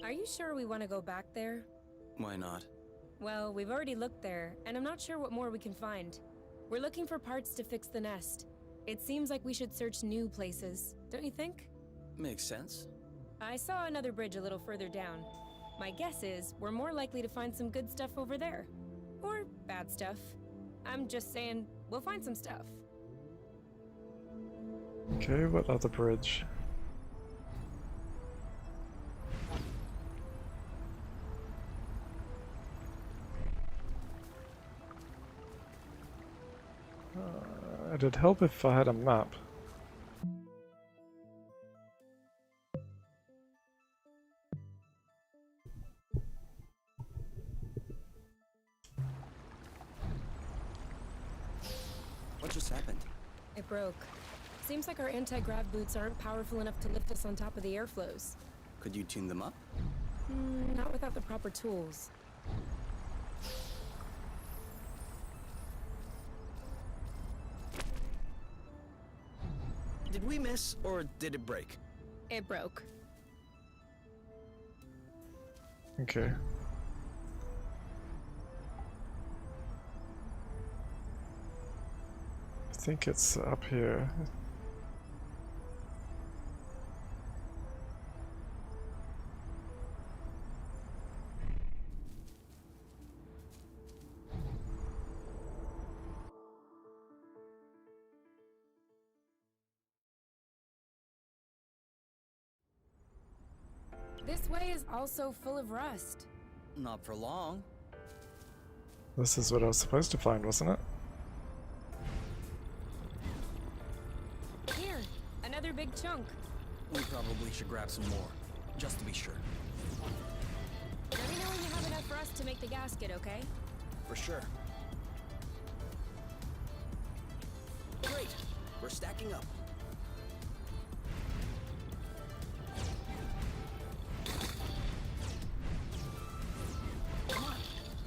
[SPEAKER 2] Are you sure we want to go back there?
[SPEAKER 3] Why not?
[SPEAKER 2] Well, we've already looked there, and I'm not sure what more we can find. We're looking for parts to fix the nest. It seems like we should search new places, don't you think?
[SPEAKER 3] Makes sense.
[SPEAKER 2] I saw another bridge a little further down. My guess is we're more likely to find some good stuff over there. Or bad stuff. I'm just saying, we'll find some stuff.
[SPEAKER 1] Okay, what other bridge? It'd help if I had a map.
[SPEAKER 3] What just happened?
[SPEAKER 2] It broke. Seems like our anti-grav boots aren't powerful enough to lift us on top of the airflows.
[SPEAKER 3] Could you tune them up?
[SPEAKER 2] Not without the proper tools.
[SPEAKER 3] Did we miss, or did it break?
[SPEAKER 4] It broke.
[SPEAKER 1] Okay. I think it's up here.
[SPEAKER 2] This way is also full of rust.
[SPEAKER 3] Not for long.
[SPEAKER 1] This is what I was supposed to find, wasn't it?
[SPEAKER 2] Here, another big chunk.
[SPEAKER 3] We probably should grab some more, just to be sure.
[SPEAKER 2] Let me know when you have enough rust to make the gasket, okay?
[SPEAKER 3] For sure. Great! We're stacking up. Come on.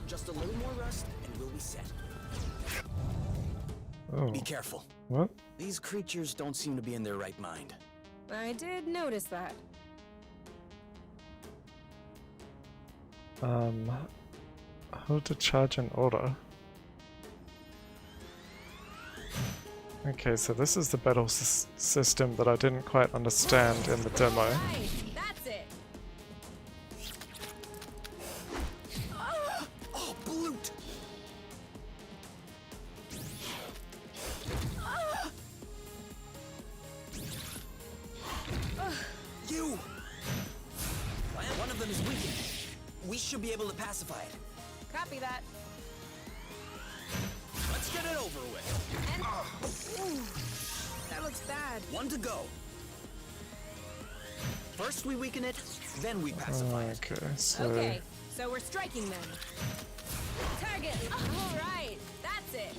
[SPEAKER 3] Just a little more rust and we'll be set.
[SPEAKER 1] Oh,
[SPEAKER 3] Be careful.
[SPEAKER 1] what?
[SPEAKER 3] These creatures don't seem to be in their right mind.
[SPEAKER 2] I did notice that.
[SPEAKER 1] How to charge an order? Okay, so this is the battle system that I didn't quite understand in the demo.
[SPEAKER 2] Right, that's it.
[SPEAKER 3] Oh, Bloot! You! One of them is weakened. We should be able to pacify it.
[SPEAKER 2] Copy that.
[SPEAKER 3] Let's get it over with.
[SPEAKER 2] And ooh, that looks bad.
[SPEAKER 3] One to go. First we weaken it, then we pacify it.
[SPEAKER 1] Okay, so
[SPEAKER 2] Okay, so we're striking them. Target. All right, that's it.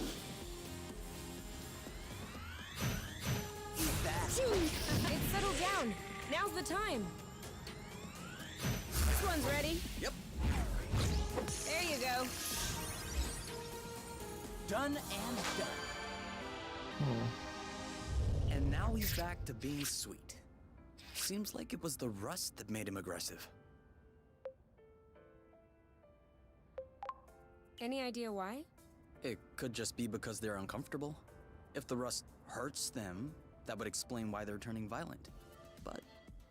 [SPEAKER 3] Eat that.
[SPEAKER 2] It's settled down. Now's the time. This one's ready.
[SPEAKER 3] Yep.
[SPEAKER 2] There you go.
[SPEAKER 3] Done and done. And now he's back to being sweet. Seems like it was the rust that made him aggressive.
[SPEAKER 2] Any idea why?
[SPEAKER 3] It could just be because they're uncomfortable. If the rust hurts them, that would explain why they're turning violent. But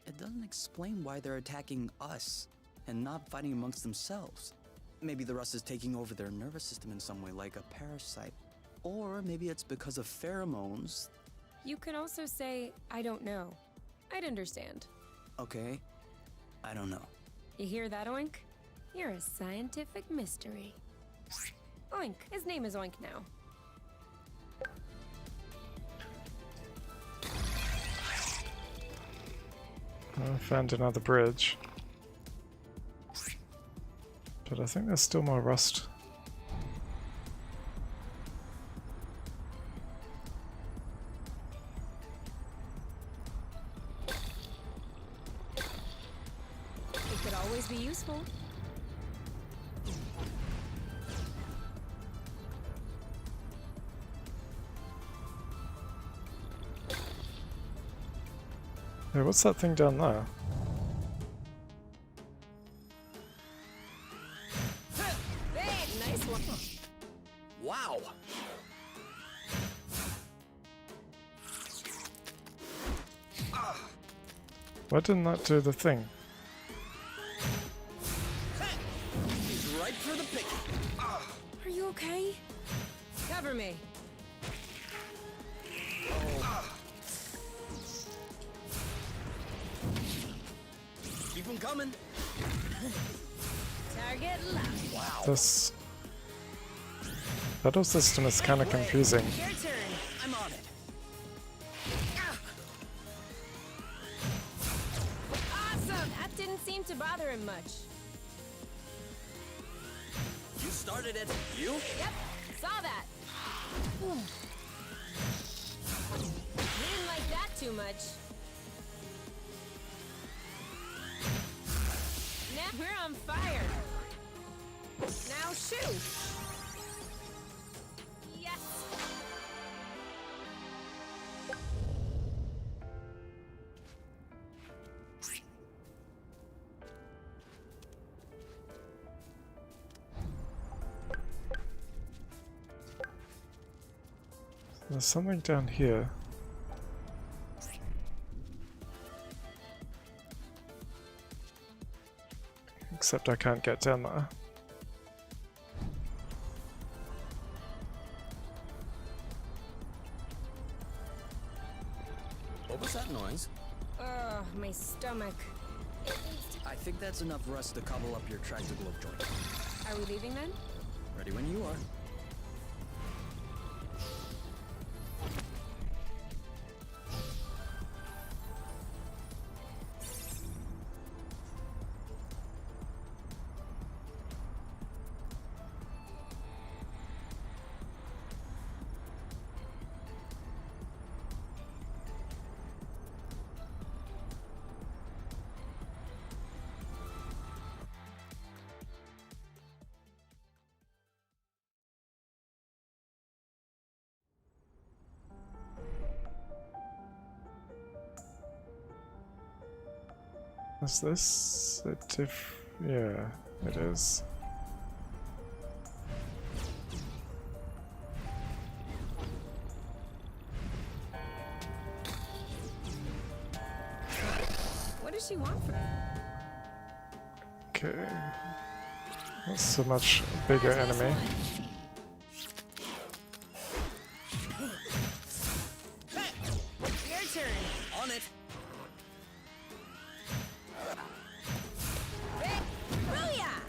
[SPEAKER 3] it doesn't explain why they're attacking us and not fighting amongst themselves. Maybe the rust is taking over their nervous system in some way, like a parasite. Or maybe it's because of pheromones.
[SPEAKER 2] You could also say, I don't know. I'd understand.
[SPEAKER 3] Okay, I don't know.
[SPEAKER 2] You hear that, Oink? You're a scientific mystery. Oink. His name is Oink now.
[SPEAKER 1] I found another bridge. But I think there's still more rust.
[SPEAKER 2] always be useful.
[SPEAKER 1] Hey, what's that thing down there?
[SPEAKER 2] Nice one.
[SPEAKER 3] Wow!
[SPEAKER 1] Why didn't that do the thing?
[SPEAKER 3] He's right for the picking.
[SPEAKER 2] Are you okay? Cover me.
[SPEAKER 3] Keep him coming.
[SPEAKER 2] Target locked.
[SPEAKER 1] This battle system is kind of confusing.
[SPEAKER 2] Your turn.
[SPEAKER 3] I'm on it.
[SPEAKER 2] Awesome! That didn't seem to bother him much.
[SPEAKER 3] You started it. You?
[SPEAKER 2] Yep, saw that. He didn't like that too much. Now we're on fire. Now shoot. Yes.
[SPEAKER 1] There's something down here. Except I can't get down there.
[SPEAKER 3] What was that noise?
[SPEAKER 2] Ugh, my stomach.
[SPEAKER 3] I think that's enough rust to cobble up your tractor globe joint.
[SPEAKER 2] Are we leaving then?
[SPEAKER 3] Ready when you are.
[SPEAKER 1] Is this a yeah, it is.
[SPEAKER 2] What does she want from me?
[SPEAKER 1] Okay. That's a much bigger enemy.
[SPEAKER 2] Your turn.
[SPEAKER 3] On it.
[SPEAKER 2] Booyah!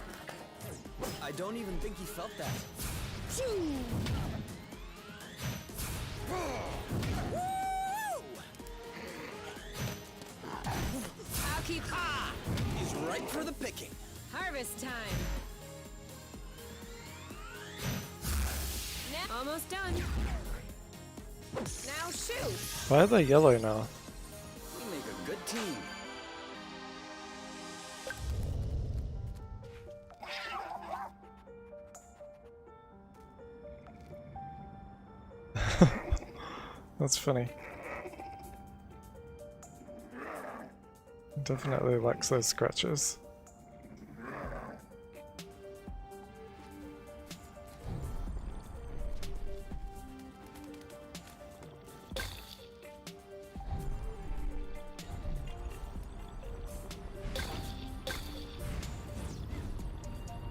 [SPEAKER 3] I don't even think he felt that.
[SPEAKER 2] I'll keep.
[SPEAKER 3] He's right for the picking.
[SPEAKER 2] Harvest time. Now, almost done. Now shoot.
[SPEAKER 1] Why are they yellow now?
[SPEAKER 3] We make a good team.
[SPEAKER 1] That's funny. Definitely likes those scratches.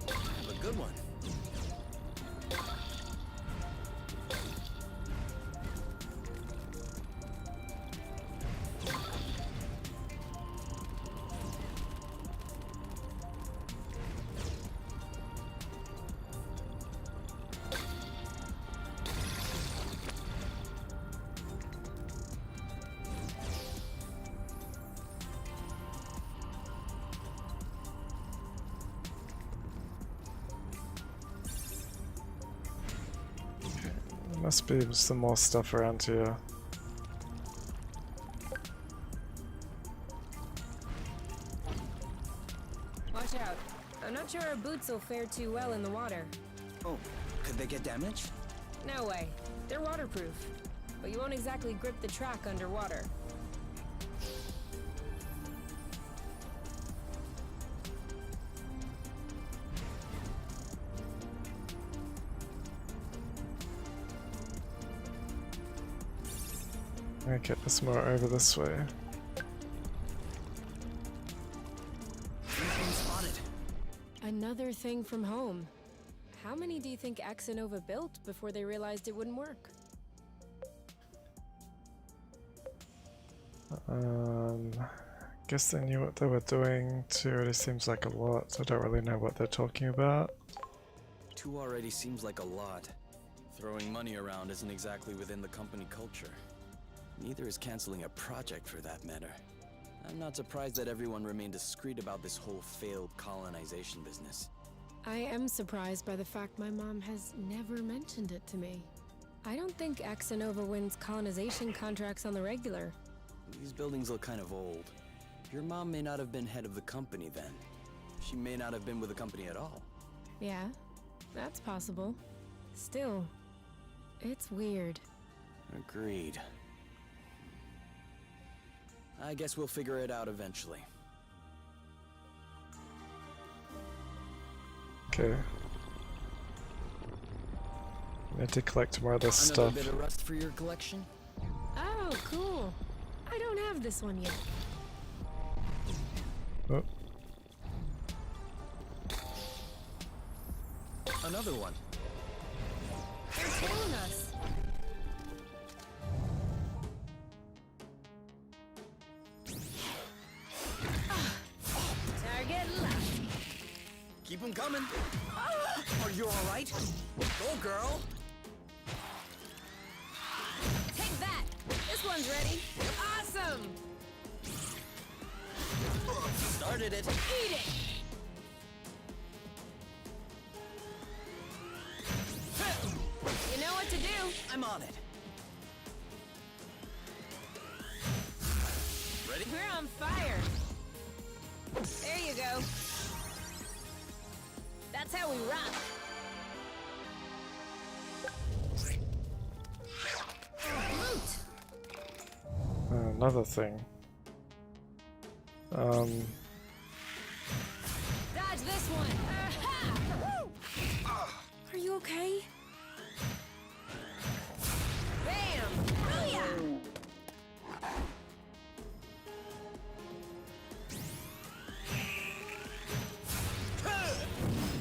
[SPEAKER 3] Have a good one.
[SPEAKER 1] There must be some more stuff around here.
[SPEAKER 2] Watch boats will fare too well in the water.
[SPEAKER 3] Oh, could they get damaged?
[SPEAKER 2] No way. They're waterproof. But you won't exactly grip the track underwater.
[SPEAKER 1] I'm gonna get this more over this way.
[SPEAKER 3] Anything spotted?
[SPEAKER 2] Another thing from home. How many do you think Axonova built before they realized it wouldn't work?
[SPEAKER 1] Guess they knew what they were doing. 2 already seems like a lot, so I don't really know what they're talking about.
[SPEAKER 3] 2 already seems like a lot. Throwing money around isn't exactly within the company culture. Neither is canceling a project for that matter. I'm not surprised that everyone remained discreet about this whole failed colonization business.
[SPEAKER 2] I am surprised by the fact my mom has never mentioned it to me. I don't think Axonova wins colonization contracts on the regular.
[SPEAKER 3] These buildings look kind of old. Your mom may not have been head of the company then. She may not have been with the company at all.
[SPEAKER 2] Yeah, that's possible. Still, it's weird.
[SPEAKER 3] Agreed. I guess we'll figure it out eventually.
[SPEAKER 1] Okay. Need to collect more of this
[SPEAKER 3] Another
[SPEAKER 1] stuff.
[SPEAKER 3] bit of rust for your collection?
[SPEAKER 2] Oh, cool. I don't have this one yet.
[SPEAKER 1] Oh,
[SPEAKER 3] Another one.
[SPEAKER 2] They're tailing us. Target left.
[SPEAKER 3] Keep them coming. Are you all right? Go, girl.
[SPEAKER 2] Take that. This one's ready. Awesome.
[SPEAKER 3] Started it.
[SPEAKER 2] Eat it. You know what to do.
[SPEAKER 3] I'm on it. Ready?
[SPEAKER 2] We're on fire. There you go. That's how we rock. Loot.
[SPEAKER 1] another thing.
[SPEAKER 2] Dodge this one. Aha! Woo! Are you okay? Bam! Booyah!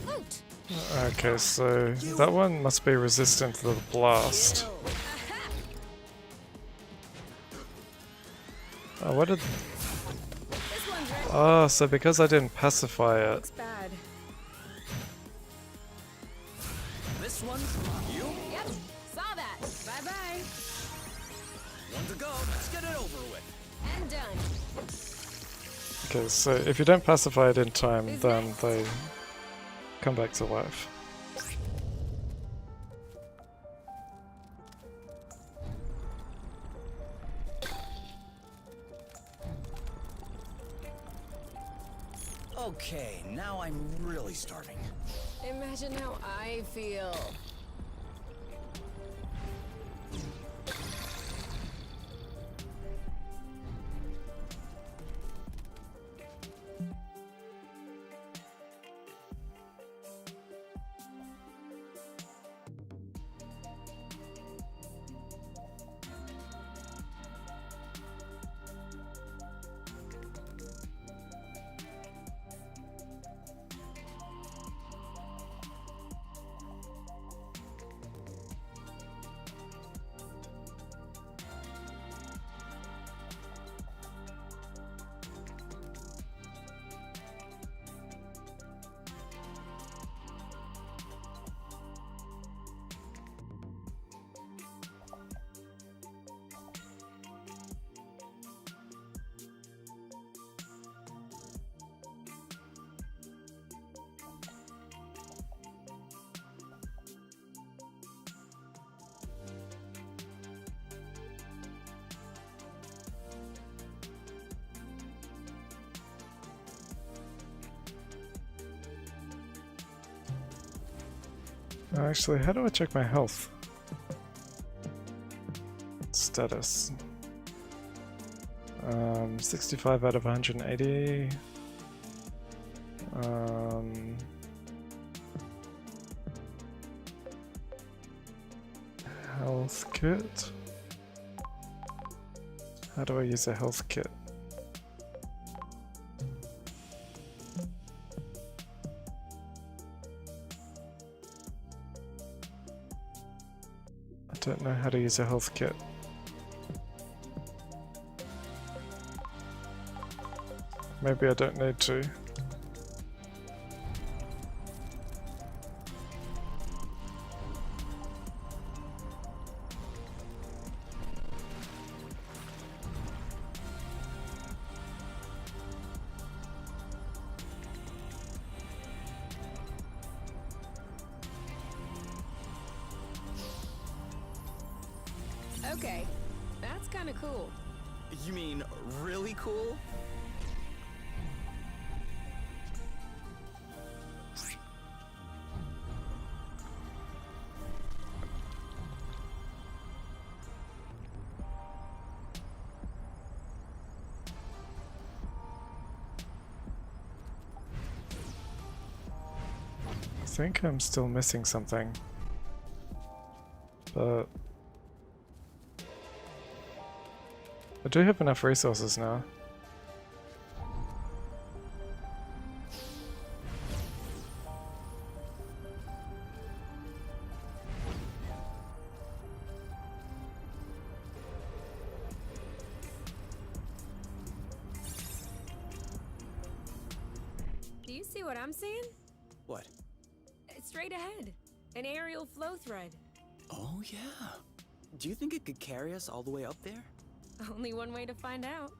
[SPEAKER 2] Loot!
[SPEAKER 1] Okay, so that one must be resistant to the blast. Oh, what did...
[SPEAKER 2] This one's ready.
[SPEAKER 1] Oh, so because I didn't pacify it.
[SPEAKER 2] Looks bad.
[SPEAKER 3] This one? You?
[SPEAKER 2] Yep, saw that. Bye-bye.
[SPEAKER 3] One to go. Let's get it over with.
[SPEAKER 2] And done.
[SPEAKER 1] Okay, so if you don't pacify it in time, then they come back to life.
[SPEAKER 3] Okay, now I'm really starving.
[SPEAKER 2] Imagine how I feel.
[SPEAKER 1] Actually, how do I check my health? Status. 65 out of 180. Health kit. How do I use a health kit? I don't know how to use a health kit. Maybe I don't need to.
[SPEAKER 4] Okay, that's kind of cool.
[SPEAKER 3] You mean really cool?
[SPEAKER 1] I think I'm still missing something. But I do have enough resources now.
[SPEAKER 2] Do you see what I'm seeing?
[SPEAKER 3] What?
[SPEAKER 2] Straight ahead. An aerial flow thread.
[SPEAKER 3] Oh, yeah. Do you think it could carry us all the way up there?
[SPEAKER 2] Only one way to find out.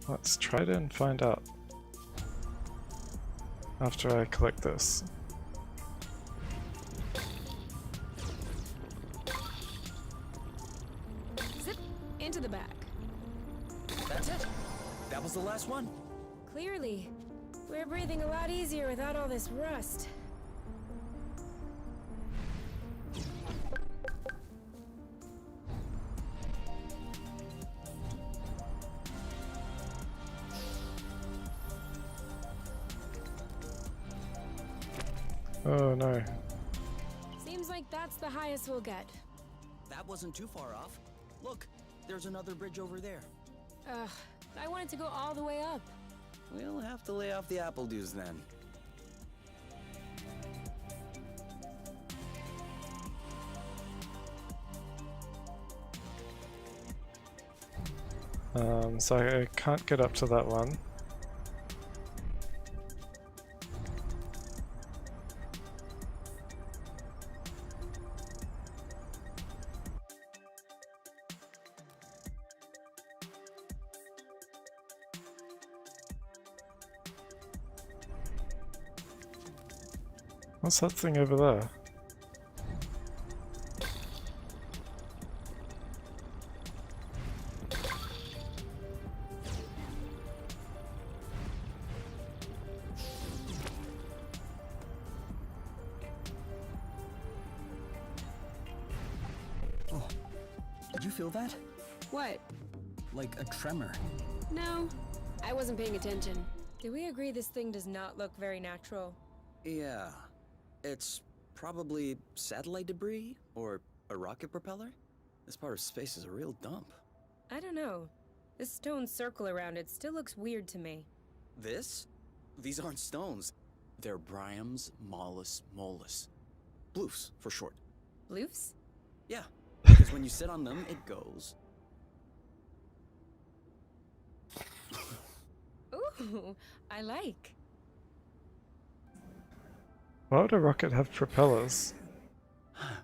[SPEAKER 1] Let's try it and find out. After I collect this.
[SPEAKER 2] Zip into the back.
[SPEAKER 3] That's it. That was the last one.
[SPEAKER 2] Clearly, we're breathing a lot easier without all this rust.
[SPEAKER 1] Oh no.
[SPEAKER 2] Seems like that's the highest we'll get.
[SPEAKER 3] That wasn't too far off. Look, there's another bridge over there.
[SPEAKER 2] Ugh, I wanted to go all the way up.
[SPEAKER 3] We'll have to lay off the apple dues then.
[SPEAKER 1] So I can't get up to that one. What's that thing over there?
[SPEAKER 5] Oh, did you feel that?
[SPEAKER 4] What?
[SPEAKER 5] Like a tremor.
[SPEAKER 4] No, I wasn't paying attention.
[SPEAKER 2] Do we agree this thing does not look very natural?
[SPEAKER 3] Yeah. It's probably satellite debris or a rocket propeller. This part of space is a real dump.
[SPEAKER 2] I don't know. This stone circle around it still looks weird to me.
[SPEAKER 3] This? These aren't stones. They're Bryums Mollis Mollis. Bloofs, for short.
[SPEAKER 2] Bloofs?
[SPEAKER 3] Yeah, because when you sit on them, it goes.
[SPEAKER 2] Ooh, I like.
[SPEAKER 1] Why would a rocket have propellers?
[SPEAKER 2] Huh.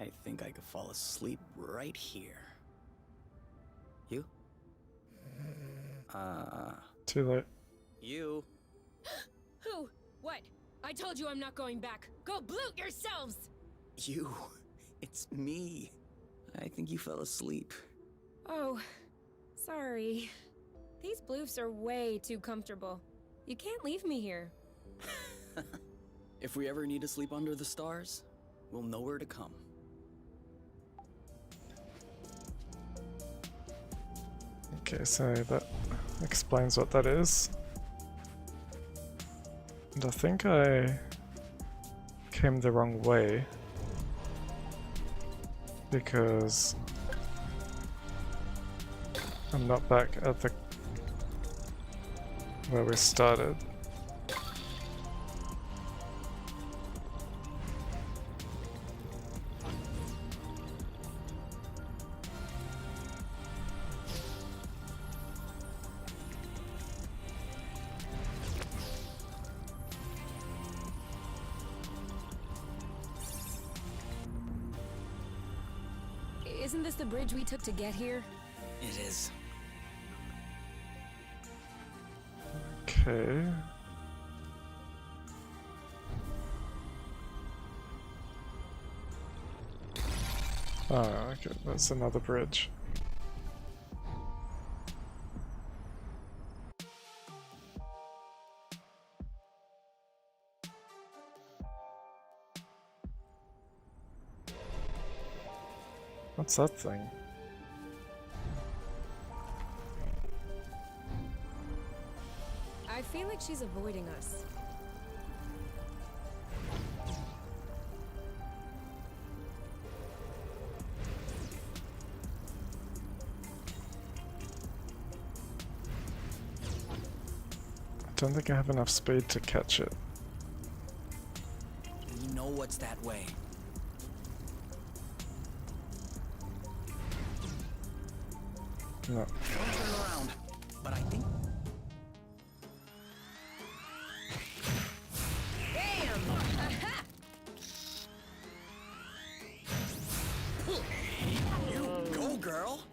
[SPEAKER 3] I think I could fall asleep right here. You?
[SPEAKER 1] Too late.
[SPEAKER 3] You.
[SPEAKER 2] Who? What? I told you I'm not going back. Go bloot yourselves!
[SPEAKER 3] You. It's me. I think you fell asleep.
[SPEAKER 2] Oh, sorry. These bloofs are way too comfortable. You can't leave me here.
[SPEAKER 3] If we ever need to sleep under the stars, we'll know where to come.
[SPEAKER 1] Okay, so that explains what that is. And I think I came the wrong way because I'm not back at the where we started.
[SPEAKER 2] Isn't this the bridge we took to get here?
[SPEAKER 3] It is.
[SPEAKER 1] Okay. Oh, okay, that's another bridge. What's that thing?
[SPEAKER 2] I feel like she's avoiding us.
[SPEAKER 1] I don't think I have enough speed to catch it.
[SPEAKER 3] We know what's that way.
[SPEAKER 1] No.
[SPEAKER 3] Don't turn around. But I think you go, girl.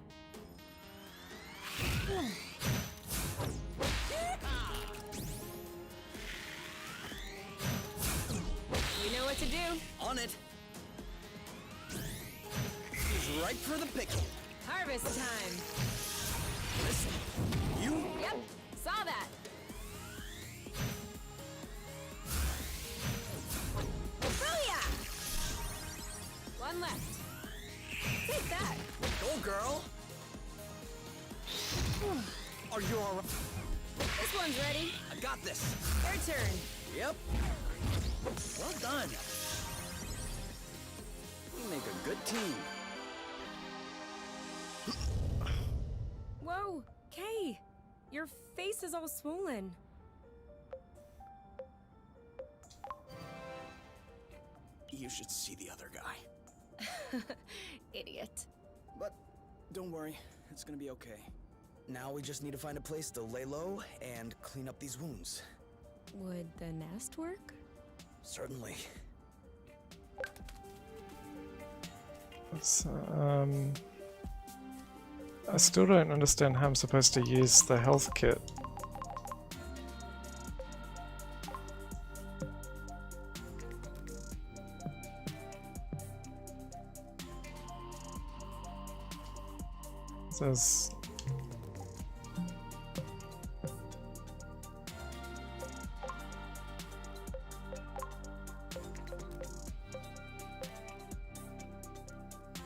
[SPEAKER 2] You know what to do.
[SPEAKER 3] On it. He's right for the picking.
[SPEAKER 2] Harvest time.
[SPEAKER 3] Listen, you.
[SPEAKER 2] Yep, saw that. Booyah! One left. Take that.
[SPEAKER 3] Go, girl. Are you alright?
[SPEAKER 2] This one's ready.
[SPEAKER 3] I got this.
[SPEAKER 2] Your turn.
[SPEAKER 3] Yep. Well done. We make a good team.
[SPEAKER 2] Whoa, Kay. Your face is all swollen.
[SPEAKER 3] You should see the other guy.
[SPEAKER 2] Idiot.
[SPEAKER 3] But don't worry, it's gonna be okay. Now we just need to find a place to lay low and clean up these wounds.
[SPEAKER 2] Would the nest work?
[SPEAKER 3] Certainly.
[SPEAKER 1] It's, I still don't understand how I'm supposed to use the health kit. It says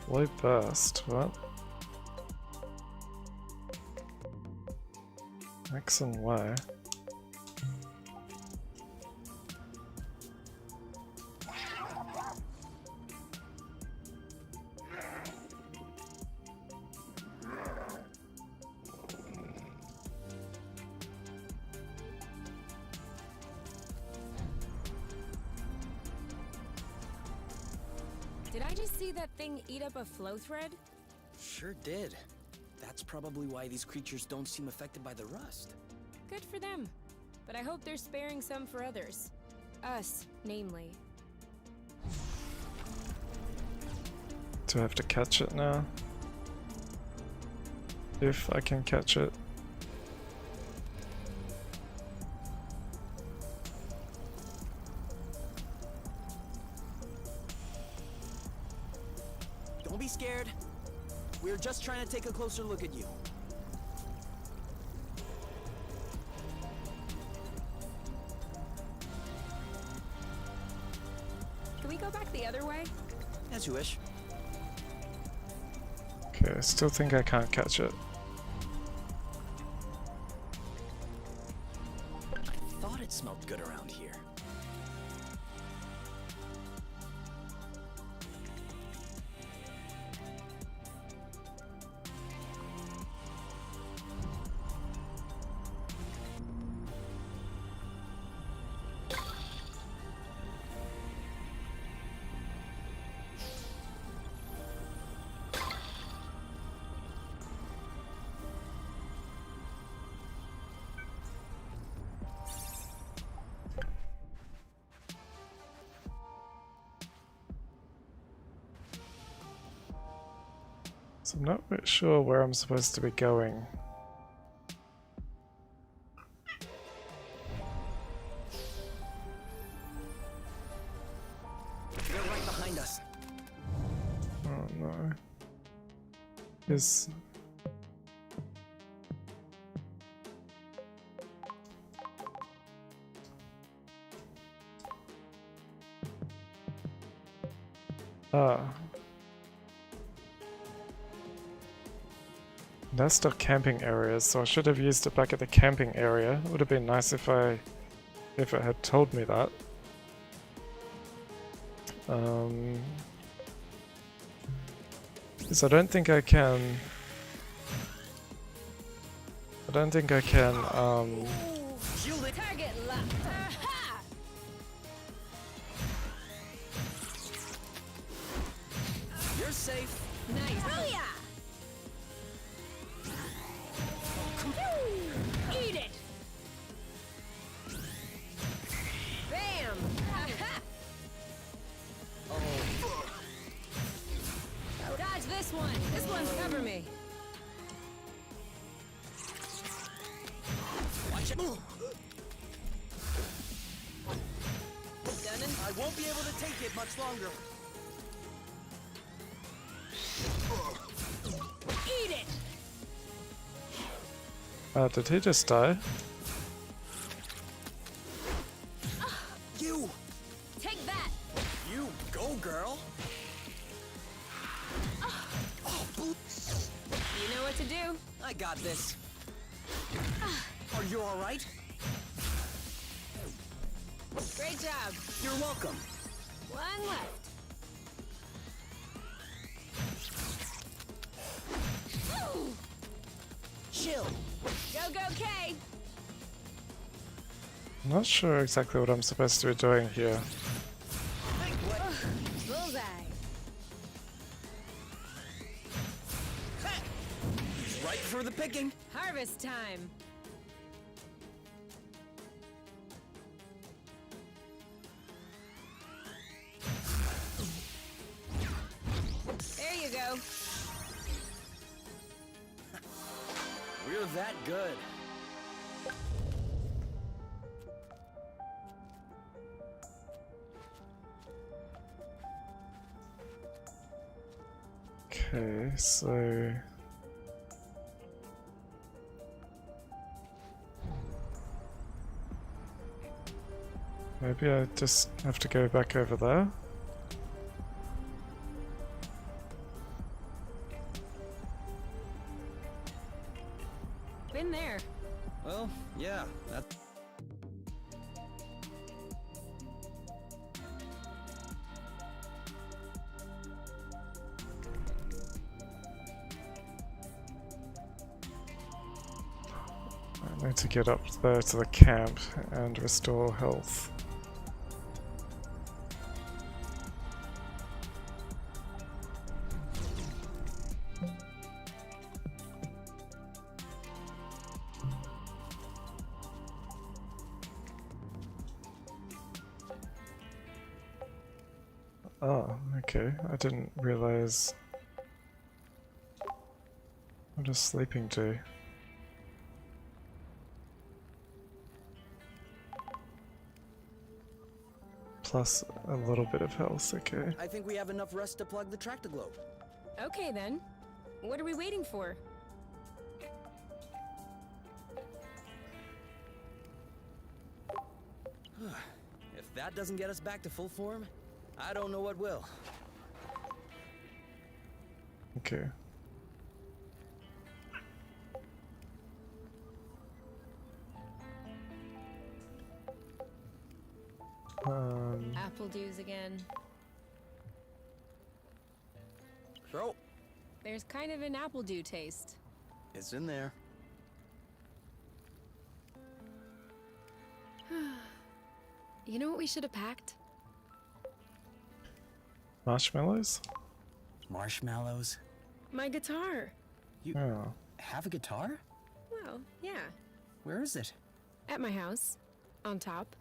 [SPEAKER 1] low burst, what? X and Y.
[SPEAKER 2] Did I just see that thing eat up a flow thread?
[SPEAKER 3] Sure did. That's probably why these creatures don't seem affected by the rust.
[SPEAKER 2] Good for them. But I hope they're sparing some for others. Us, namely.
[SPEAKER 1] Do I have to catch it now? If I can catch it.
[SPEAKER 3] Don't be scared. We're just trying to take a closer look at you.
[SPEAKER 2] Can we go back the other way?
[SPEAKER 3] As you wish.
[SPEAKER 1] Okay, I still think I can't catch it.
[SPEAKER 3] I thought it smelled good around here.
[SPEAKER 1] So I'm not really sure where I'm supposed to be going.
[SPEAKER 3] They're right behind us.
[SPEAKER 1] Oh no. Is nest of camping areas, so I should have used it back at the camping area. It would have been nice if it had told me that. Because I don't think I can
[SPEAKER 2] Target locked. Aha!
[SPEAKER 3] You're safe.
[SPEAKER 2] Nice. Oh yeah! Eat it! Bam! Aha!
[SPEAKER 3] Oh,
[SPEAKER 2] Dodge this one. This one's cover me.
[SPEAKER 3] watch it.
[SPEAKER 2] Done and
[SPEAKER 3] I won't be able to take it much longer.
[SPEAKER 2] eat it!
[SPEAKER 1] did he just die?
[SPEAKER 3] You!
[SPEAKER 2] Take that!
[SPEAKER 3] You go, girl! Oh, boo!
[SPEAKER 2] You know what to do.
[SPEAKER 3] I got this. Are you alright?
[SPEAKER 2] Great job.
[SPEAKER 3] You're welcome.
[SPEAKER 2] One left. Woo!
[SPEAKER 3] Chill.
[SPEAKER 2] Go, go, Kay!
[SPEAKER 1] I'm not sure exactly what I'm supposed to be doing here.
[SPEAKER 3] Think what?
[SPEAKER 2] Bullseye.
[SPEAKER 3] He's right for the picking.
[SPEAKER 2] Harvest time. There you go.
[SPEAKER 3] We're that good.
[SPEAKER 1] Okay, so maybe I just have to go back over there.
[SPEAKER 2] Been there.
[SPEAKER 3] Well, yeah, that.
[SPEAKER 1] I need to get up there to the camp and restore health. Oh, okay. I didn't realize. What does sleeping do? Plus a little bit of health, okay.
[SPEAKER 3] I think we have enough rest to plug the tractoglobe.
[SPEAKER 2] Okay then. What are we waiting for?
[SPEAKER 3] If that doesn't get us back to full form, I don't know what will.
[SPEAKER 1] Okay.
[SPEAKER 2] Apple dews again.
[SPEAKER 3] So,
[SPEAKER 2] There's kind of an apple dew taste.
[SPEAKER 3] it's in there.
[SPEAKER 4] You know what we should have packed?
[SPEAKER 1] Marshmallows?
[SPEAKER 5] Marshmallows?
[SPEAKER 4] My guitar.
[SPEAKER 1] Oh.
[SPEAKER 5] Have a guitar?
[SPEAKER 4] Well, yeah.
[SPEAKER 5] Where is it?
[SPEAKER 4] At my house. On top.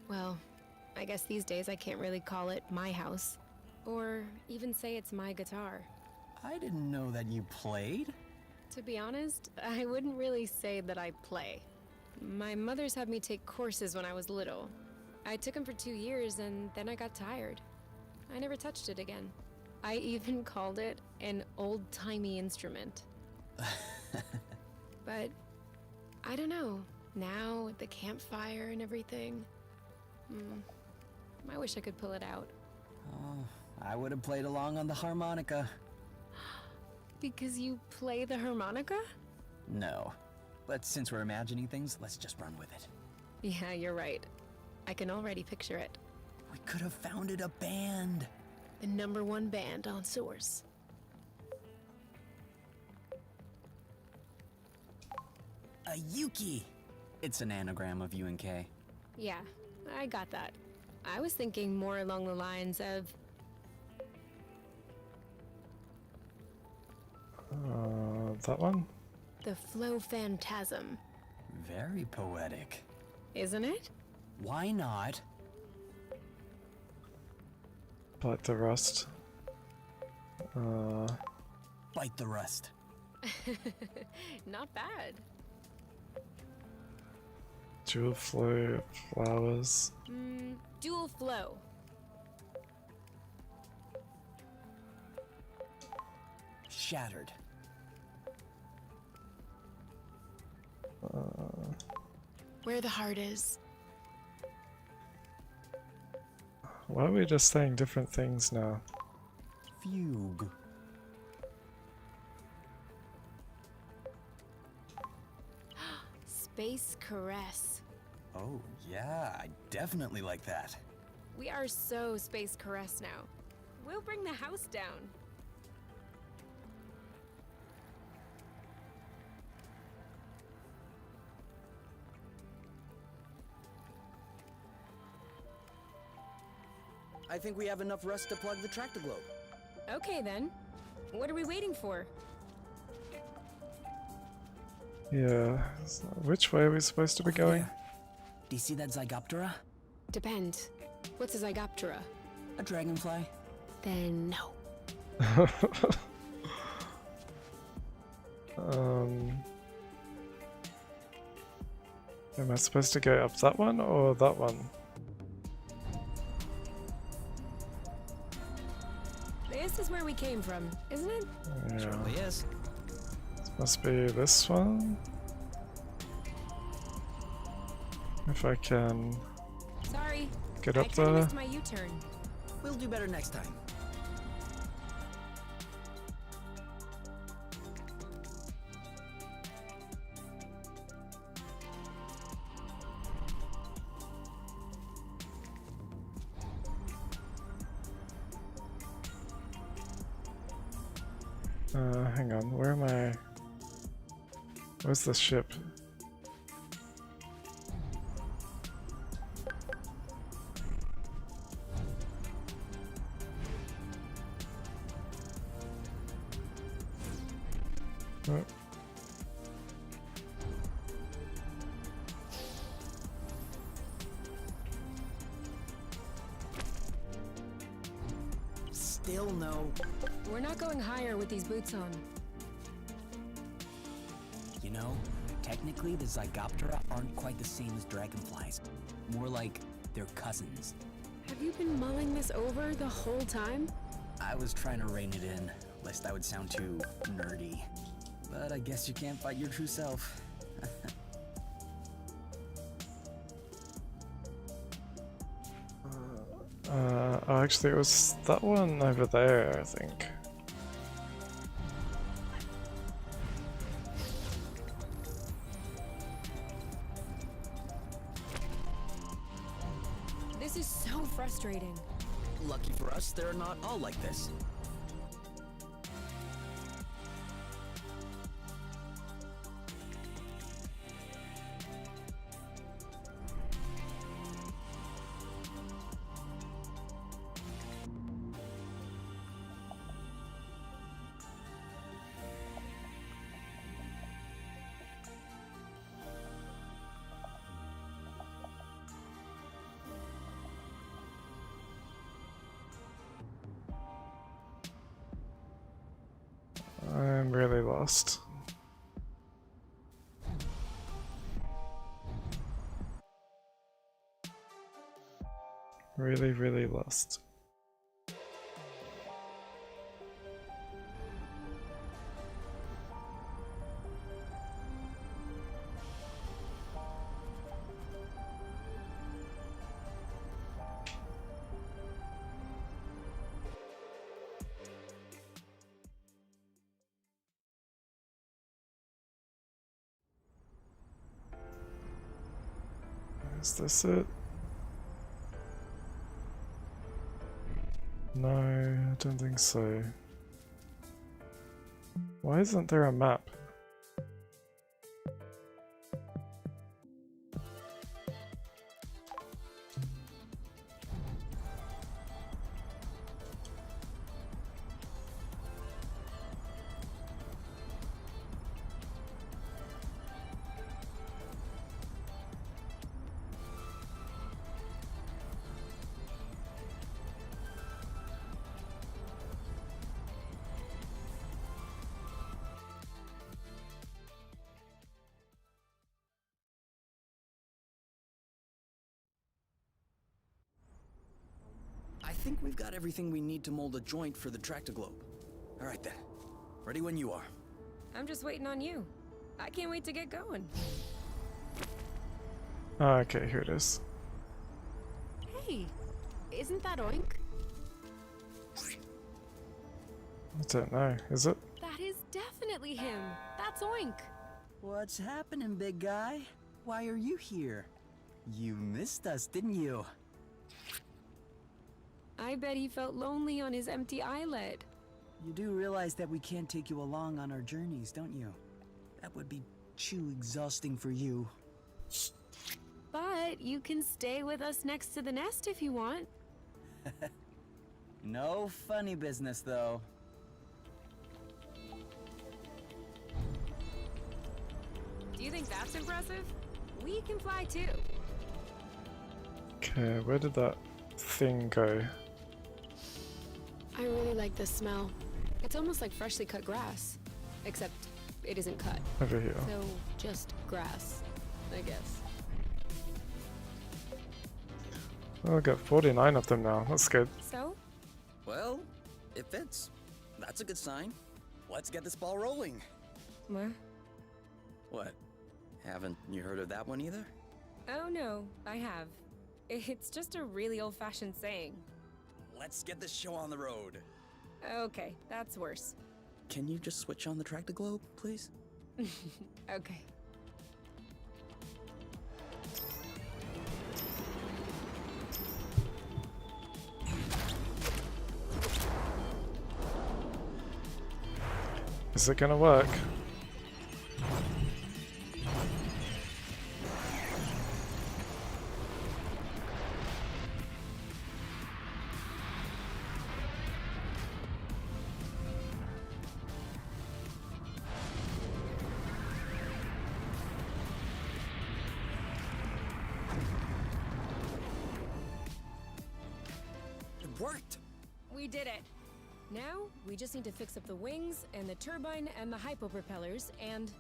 [SPEAKER 4] Well, I guess these days I can't really call it my house. Or even say it's my guitar.
[SPEAKER 5] I didn't know that you played.
[SPEAKER 4] To be honest, I wouldn't really say that I play. My mother's had me take courses when I was little. I took them for 2 years and then I got tired. I never touched it again. I even called it an old-timey instrument. But I don't know. Now with the campfire and everything, I wish I could pull it out.
[SPEAKER 5] Oh, I would have played along on the harmonica.
[SPEAKER 4] Because you play the harmonica?
[SPEAKER 5] No. But since we're imagining things, let's just run with it.
[SPEAKER 4] Yeah, you're right. I can already picture it.
[SPEAKER 5] We could have founded a band.
[SPEAKER 4] The #1 band on Source.
[SPEAKER 5] A Yuki! It's an anagram of UNK.
[SPEAKER 4] Yeah, I got that. I was thinking more along the lines of
[SPEAKER 1] That one?
[SPEAKER 4] the Flow Phantasm,
[SPEAKER 5] Very poetic.
[SPEAKER 4] isn't it?
[SPEAKER 5] Why not?
[SPEAKER 1] Bite the rust.
[SPEAKER 5] Bite the rust.
[SPEAKER 4] Not bad.
[SPEAKER 1] Dual flow flowers.
[SPEAKER 4] Dual Flow.
[SPEAKER 5] Shattered.
[SPEAKER 4] Where the heart is.
[SPEAKER 1] Why are we just saying different things now?
[SPEAKER 5] Fugue.
[SPEAKER 4] Space Caress.
[SPEAKER 5] Oh, yeah, I definitely like that.
[SPEAKER 4] We are so Space Caress now. We'll bring the house down.
[SPEAKER 3] I think we have enough rust to plug the Tractoglobe.
[SPEAKER 2] Okay then. What are we waiting for?
[SPEAKER 1] Yeah. So which way are we supposed to be going?
[SPEAKER 5] Do you see that Zygoptera?
[SPEAKER 4] Depends. What's a Zygoptera?
[SPEAKER 5] A dragonfly?
[SPEAKER 4] Then no.
[SPEAKER 1] Am I supposed to go up that one or that one?
[SPEAKER 2] This is where we came from, isn't it?
[SPEAKER 1] Yeah.
[SPEAKER 3] Surely is.
[SPEAKER 1] Must be this one. If I can
[SPEAKER 2] Sorry.
[SPEAKER 1] get
[SPEAKER 2] I
[SPEAKER 1] up
[SPEAKER 2] kinda
[SPEAKER 1] there.
[SPEAKER 2] missed my U-turn.
[SPEAKER 3] We'll do better next time.
[SPEAKER 1] Hang on, where am I? Where's the ship? Oh,
[SPEAKER 3] Still no.
[SPEAKER 2] We're not going higher with these boots on.
[SPEAKER 5] You know, technically the Zygoptera aren't quite the same as dragonflies. More like they're cousins.
[SPEAKER 4] Have you been mulling this over the whole time?
[SPEAKER 5] I was trying to rein it in, lest I would sound too nerdy. But I guess you can't fight your true self.
[SPEAKER 1] Oh, actually, it was that one over there, I think.
[SPEAKER 2] This is so frustrating.
[SPEAKER 3] Lucky for us, they're not all like this.
[SPEAKER 1] I'm really lost. Really, really lost. Is this it? No, I don't think so. Why isn't there a map?
[SPEAKER 3] I think we've got everything we need to mold a joint for the Tractoglobe. All right then. Ready when you are.
[SPEAKER 2] I'm just waiting on you. I can't wait to get going.
[SPEAKER 1] Ah, okay, here it is.
[SPEAKER 4] Hey, isn't that Oink?
[SPEAKER 1] I don't know, is it?
[SPEAKER 4] That is definitely him. That's Oink.
[SPEAKER 5] What's happening, big guy? Why are you here? You missed us, didn't you?
[SPEAKER 4] I bet he felt lonely on his empty islet.
[SPEAKER 5] You do realize that we can't take you along on our journeys, don't you? That would be too exhausting for you.
[SPEAKER 4] But you can stay with us next to the nest if you want.
[SPEAKER 5] No funny business, though.
[SPEAKER 2] Do you think that's impressive? We can fly too.
[SPEAKER 1] Okay, where did that thing go?
[SPEAKER 4] I really like this smell. It's almost like freshly cut grass. Except it isn't cut.
[SPEAKER 1] Over here.
[SPEAKER 4] So just grass, I guess.
[SPEAKER 1] Oh, I got 49 of them now. That's good.
[SPEAKER 2] So?
[SPEAKER 3] Well, it fits. That's a good sign. Let's get this ball rolling.
[SPEAKER 2] What?
[SPEAKER 3] What? Haven't you heard of that one either?
[SPEAKER 2] Oh no, I have. It's just a really old-fashioned saying.
[SPEAKER 3] Let's get this show on the road.
[SPEAKER 2] Okay, that's worse.
[SPEAKER 3] Can you just switch on the Tractoglobe, please?
[SPEAKER 2] Okay.
[SPEAKER 1] Is it gonna work?
[SPEAKER 3] It worked!
[SPEAKER 2] We did it! Now, we just need to fix up the wings, and the turbine, and the hypopropellers, and...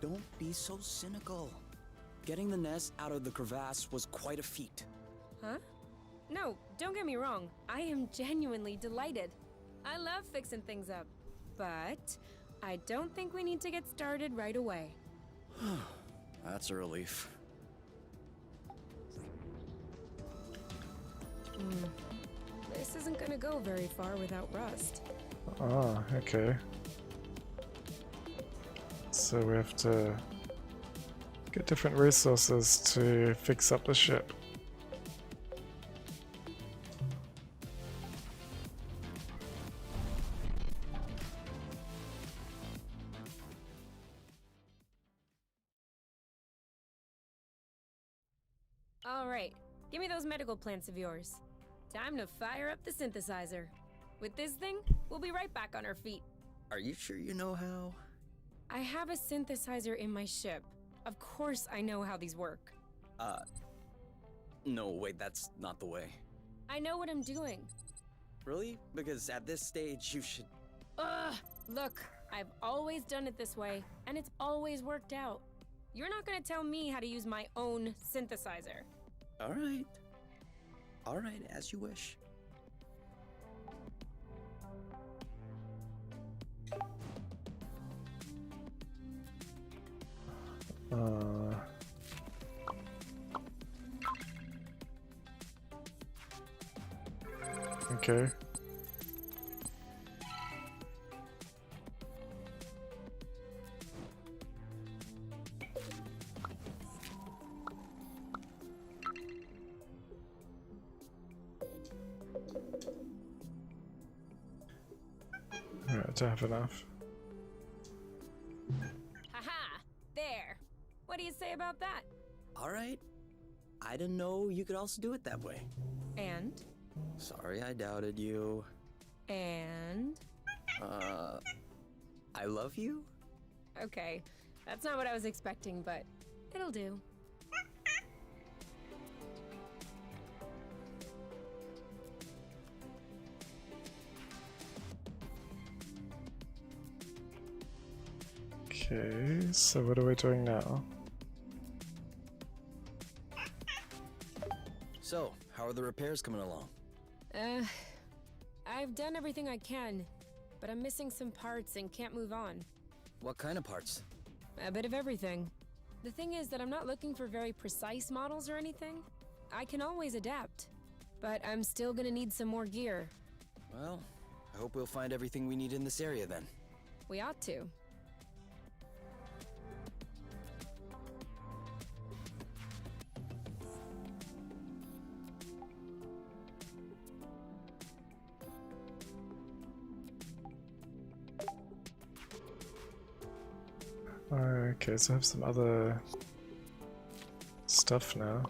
[SPEAKER 3] Don't be so cynical. Getting the nest out of the crevasse was quite a feat.
[SPEAKER 2] Huh? No, don't get me wrong. I am genuinely delighted. I love fixing things up. but I don't think we need to get started right away.
[SPEAKER 3] That's a relief.
[SPEAKER 2] This isn't gonna go very far without Rust.
[SPEAKER 1] Ah, okay. So we have to get different resources to fix up the ship.
[SPEAKER 2] Alright, give me those medical plants of yours. Time to fire up the synthesizer. With this thing, we'll be right back on our feet.
[SPEAKER 3] Are you sure you know how?
[SPEAKER 2] I have a synthesizer in my ship. Of course I know how these work.
[SPEAKER 3] No, wait, that's not the way.
[SPEAKER 2] I know what I'm doing.
[SPEAKER 3] Really? Because at this stage, you should.
[SPEAKER 2] Ugh! Look, I've always done it this way, and it's always worked out. You're not gonna tell me how to use my own synthesizer.
[SPEAKER 3] Alright. Alright, as you wish.
[SPEAKER 1] Okay. Alright, I have enough.
[SPEAKER 2] Haha! There! What do you say about that?
[SPEAKER 3] Alright. I didn't know you could also do it that way.
[SPEAKER 2] And?
[SPEAKER 3] Sorry I doubted you.
[SPEAKER 2] And?
[SPEAKER 3] I love you?
[SPEAKER 2] Okay, that's not what I was expecting, but it'll do.
[SPEAKER 1] Okay, so what are we doing now?
[SPEAKER 3] So, how are the repairs coming along?
[SPEAKER 2] I've done everything I can, but I'm missing some parts and can't move on.
[SPEAKER 3] What kind of parts?
[SPEAKER 2] A bit of everything. The thing is that I'm not looking for very precise models or anything. I can always adapt, but I'm still gonna need some more gear.
[SPEAKER 3] Well, I hope we'll find everything we need in this area then.
[SPEAKER 2] We ought to.
[SPEAKER 1] Okay, so I have some other stuff now.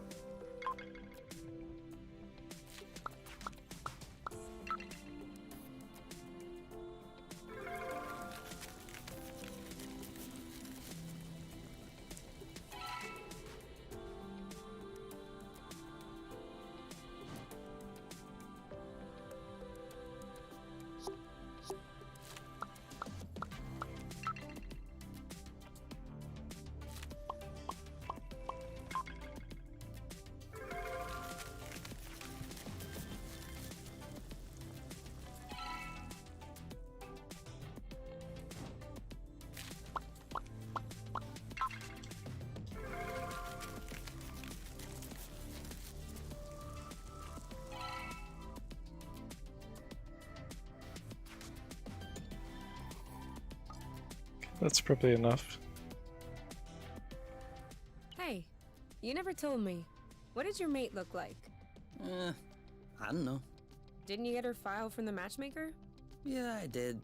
[SPEAKER 1] That's probably enough.
[SPEAKER 2] Hey, you never told me. What did your mate look like?
[SPEAKER 3] I don't know.
[SPEAKER 2] Didn't you get her file from the matchmaker?
[SPEAKER 3] Yeah, I did.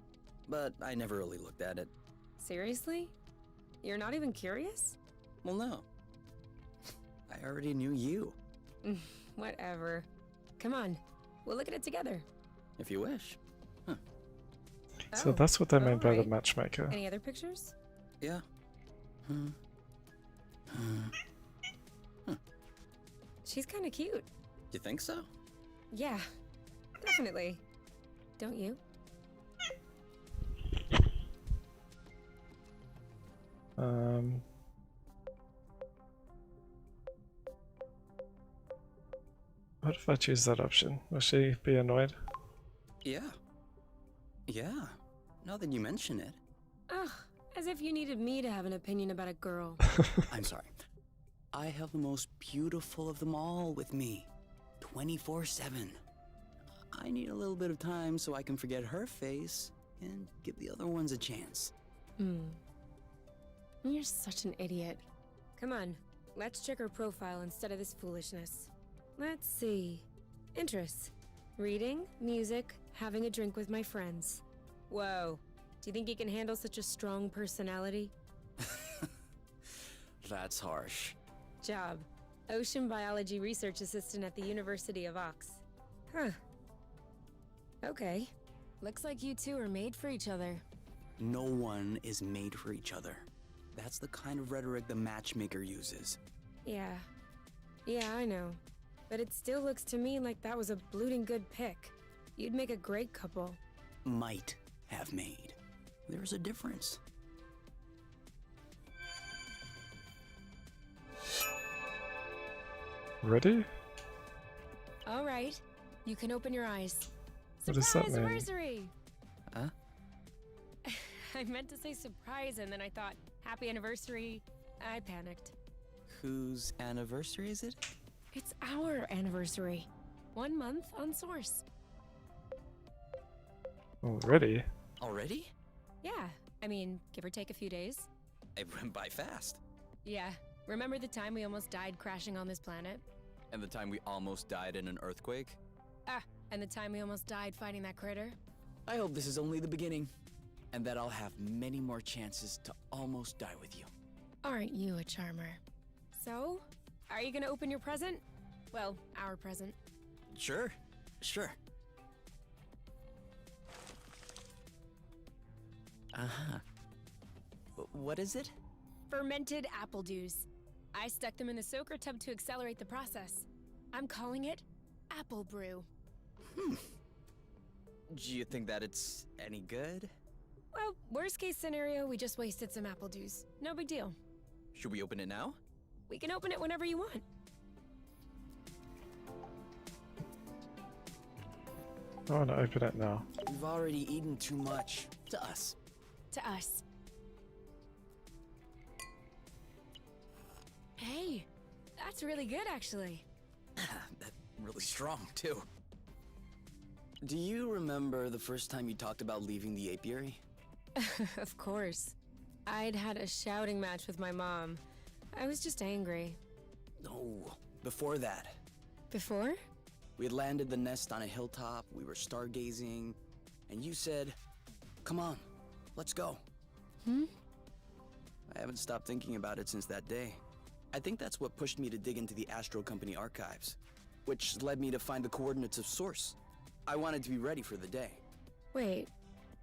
[SPEAKER 3] But I never really looked at it.
[SPEAKER 2] Seriously? You're not even curious?
[SPEAKER 3] Well, no. I already knew you,
[SPEAKER 2] Whatever. Come on, we'll look at it together.
[SPEAKER 3] if you wish.
[SPEAKER 1] So
[SPEAKER 2] Oh,
[SPEAKER 1] that's what they mean by the
[SPEAKER 2] alright.
[SPEAKER 1] matchmaker.
[SPEAKER 2] Any other pictures?
[SPEAKER 3] Yeah.
[SPEAKER 2] She's kind of cute.
[SPEAKER 3] You think so?
[SPEAKER 2] Yeah, definitely. Don't you?
[SPEAKER 1] What if I choose that option? Will she be annoyed?
[SPEAKER 3] Yeah. Yeah. Now that you mention it.
[SPEAKER 2] Ugh, as if you needed me to have an opinion about a girl.
[SPEAKER 3] I'm sorry. I have the most beautiful of them all with me. 24/7. I need a little bit of time so I can forget her face and give the other ones a chance.
[SPEAKER 2] You're such an idiot. Come on, let's check her profile instead of this foolishness. Let's see. Interests. Reading, music, having a drink with my friends. Whoa. Do you think you can handle such a strong personality?
[SPEAKER 3] That's harsh.
[SPEAKER 2] Job. Ocean biology research assistant at the University of Ox. Huh. Okay. Looks like you two are made for each other.
[SPEAKER 3] No one is made for each other. That's the kind of rhetoric the matchmaker uses.
[SPEAKER 2] Yeah. Yeah, I know. But it still looks to me like that was a blooting good pick. You'd make a great couple.
[SPEAKER 3] Might have made. There's a difference.
[SPEAKER 1] Ready?
[SPEAKER 2] All right. You can open your eyes.
[SPEAKER 1] What does that
[SPEAKER 2] Surprise
[SPEAKER 1] mean?
[SPEAKER 2] anniversary!
[SPEAKER 3] Huh?
[SPEAKER 2] I meant to say surprise and then I thought happy anniversary. I panicked.
[SPEAKER 3] Whose anniversary is it?
[SPEAKER 2] It's our anniversary. 1 month on Source.
[SPEAKER 1] Already?
[SPEAKER 3] Already?
[SPEAKER 2] Yeah, I mean, give or take a few days.
[SPEAKER 3] It went by fast.
[SPEAKER 2] Yeah, remember the time we almost died crashing on this planet?
[SPEAKER 3] And the time we almost died in an earthquake?
[SPEAKER 2] Ah, and the time we almost died fighting that critter?
[SPEAKER 3] I hope this is only the beginning, and that I'll have many more chances to almost die with you.
[SPEAKER 2] Aren't you a charmer? So, are you gonna open your present? Well, our present.
[SPEAKER 3] Sure. Uh-huh. What is it?
[SPEAKER 2] Fermented apple dews. I stuck them in the soaker tub to accelerate the process. I'm calling it Apple Brew.
[SPEAKER 3] Do you think that it's any good?
[SPEAKER 2] Well, worst case scenario, we just wasted some apple dews. No big deal.
[SPEAKER 3] Should we open it now?
[SPEAKER 2] We can open it whenever you want.
[SPEAKER 1] I want to open it now.
[SPEAKER 3] We've already eaten too much. To us.
[SPEAKER 2] To us. Hey, that's really good actually.
[SPEAKER 3] That's really strong, too. Do you remember the first time you talked about leaving the apiary?
[SPEAKER 2] Of course. I'd had a shouting match with my mom. I was just angry.
[SPEAKER 3] No, before that.
[SPEAKER 2] Before?
[SPEAKER 3] We had landed the nest on a hilltop, we were stargazing, and you said, "Come on, let's go." I haven't stopped thinking about it since that day. I think that's what pushed me to dig into the Astro Company archives, which led me to find the coordinates of Source. I wanted to be ready for the day.
[SPEAKER 2] Wait,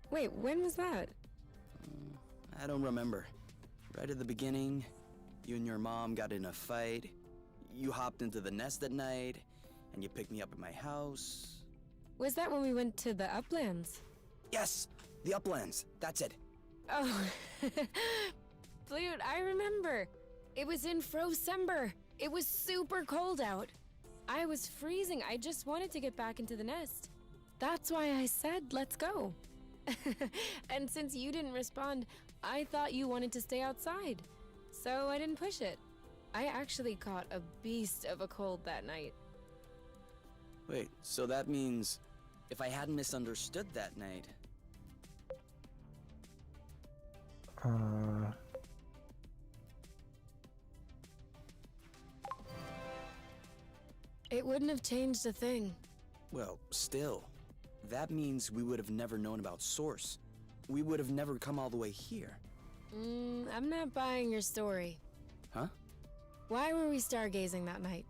[SPEAKER 2] when was that?
[SPEAKER 3] I don't remember. Right at the beginning, you and your mom got in a fight. You hopped into the nest at night, and you picked me up at my house.
[SPEAKER 2] Was that when we went to the Uplands?
[SPEAKER 3] Yes, the Uplands. That's it.
[SPEAKER 2] Oh, dude, I remember. It was in Frocember. It was super cold out. I was freezing. I just wanted to get back into the nest. That's why I said, let's go. And since you didn't respond, I thought you wanted to stay outside. So I didn't push it. I actually caught a beast of a cold that night.
[SPEAKER 3] Wait, so that means if I hadn't misunderstood that night...
[SPEAKER 2] It wouldn't have changed a thing.
[SPEAKER 3] Well, still, that means we would have never known about Source. We would have never come all the way here.
[SPEAKER 2] I'm not buying your story.
[SPEAKER 3] Huh?
[SPEAKER 2] Why were we stargazing that night?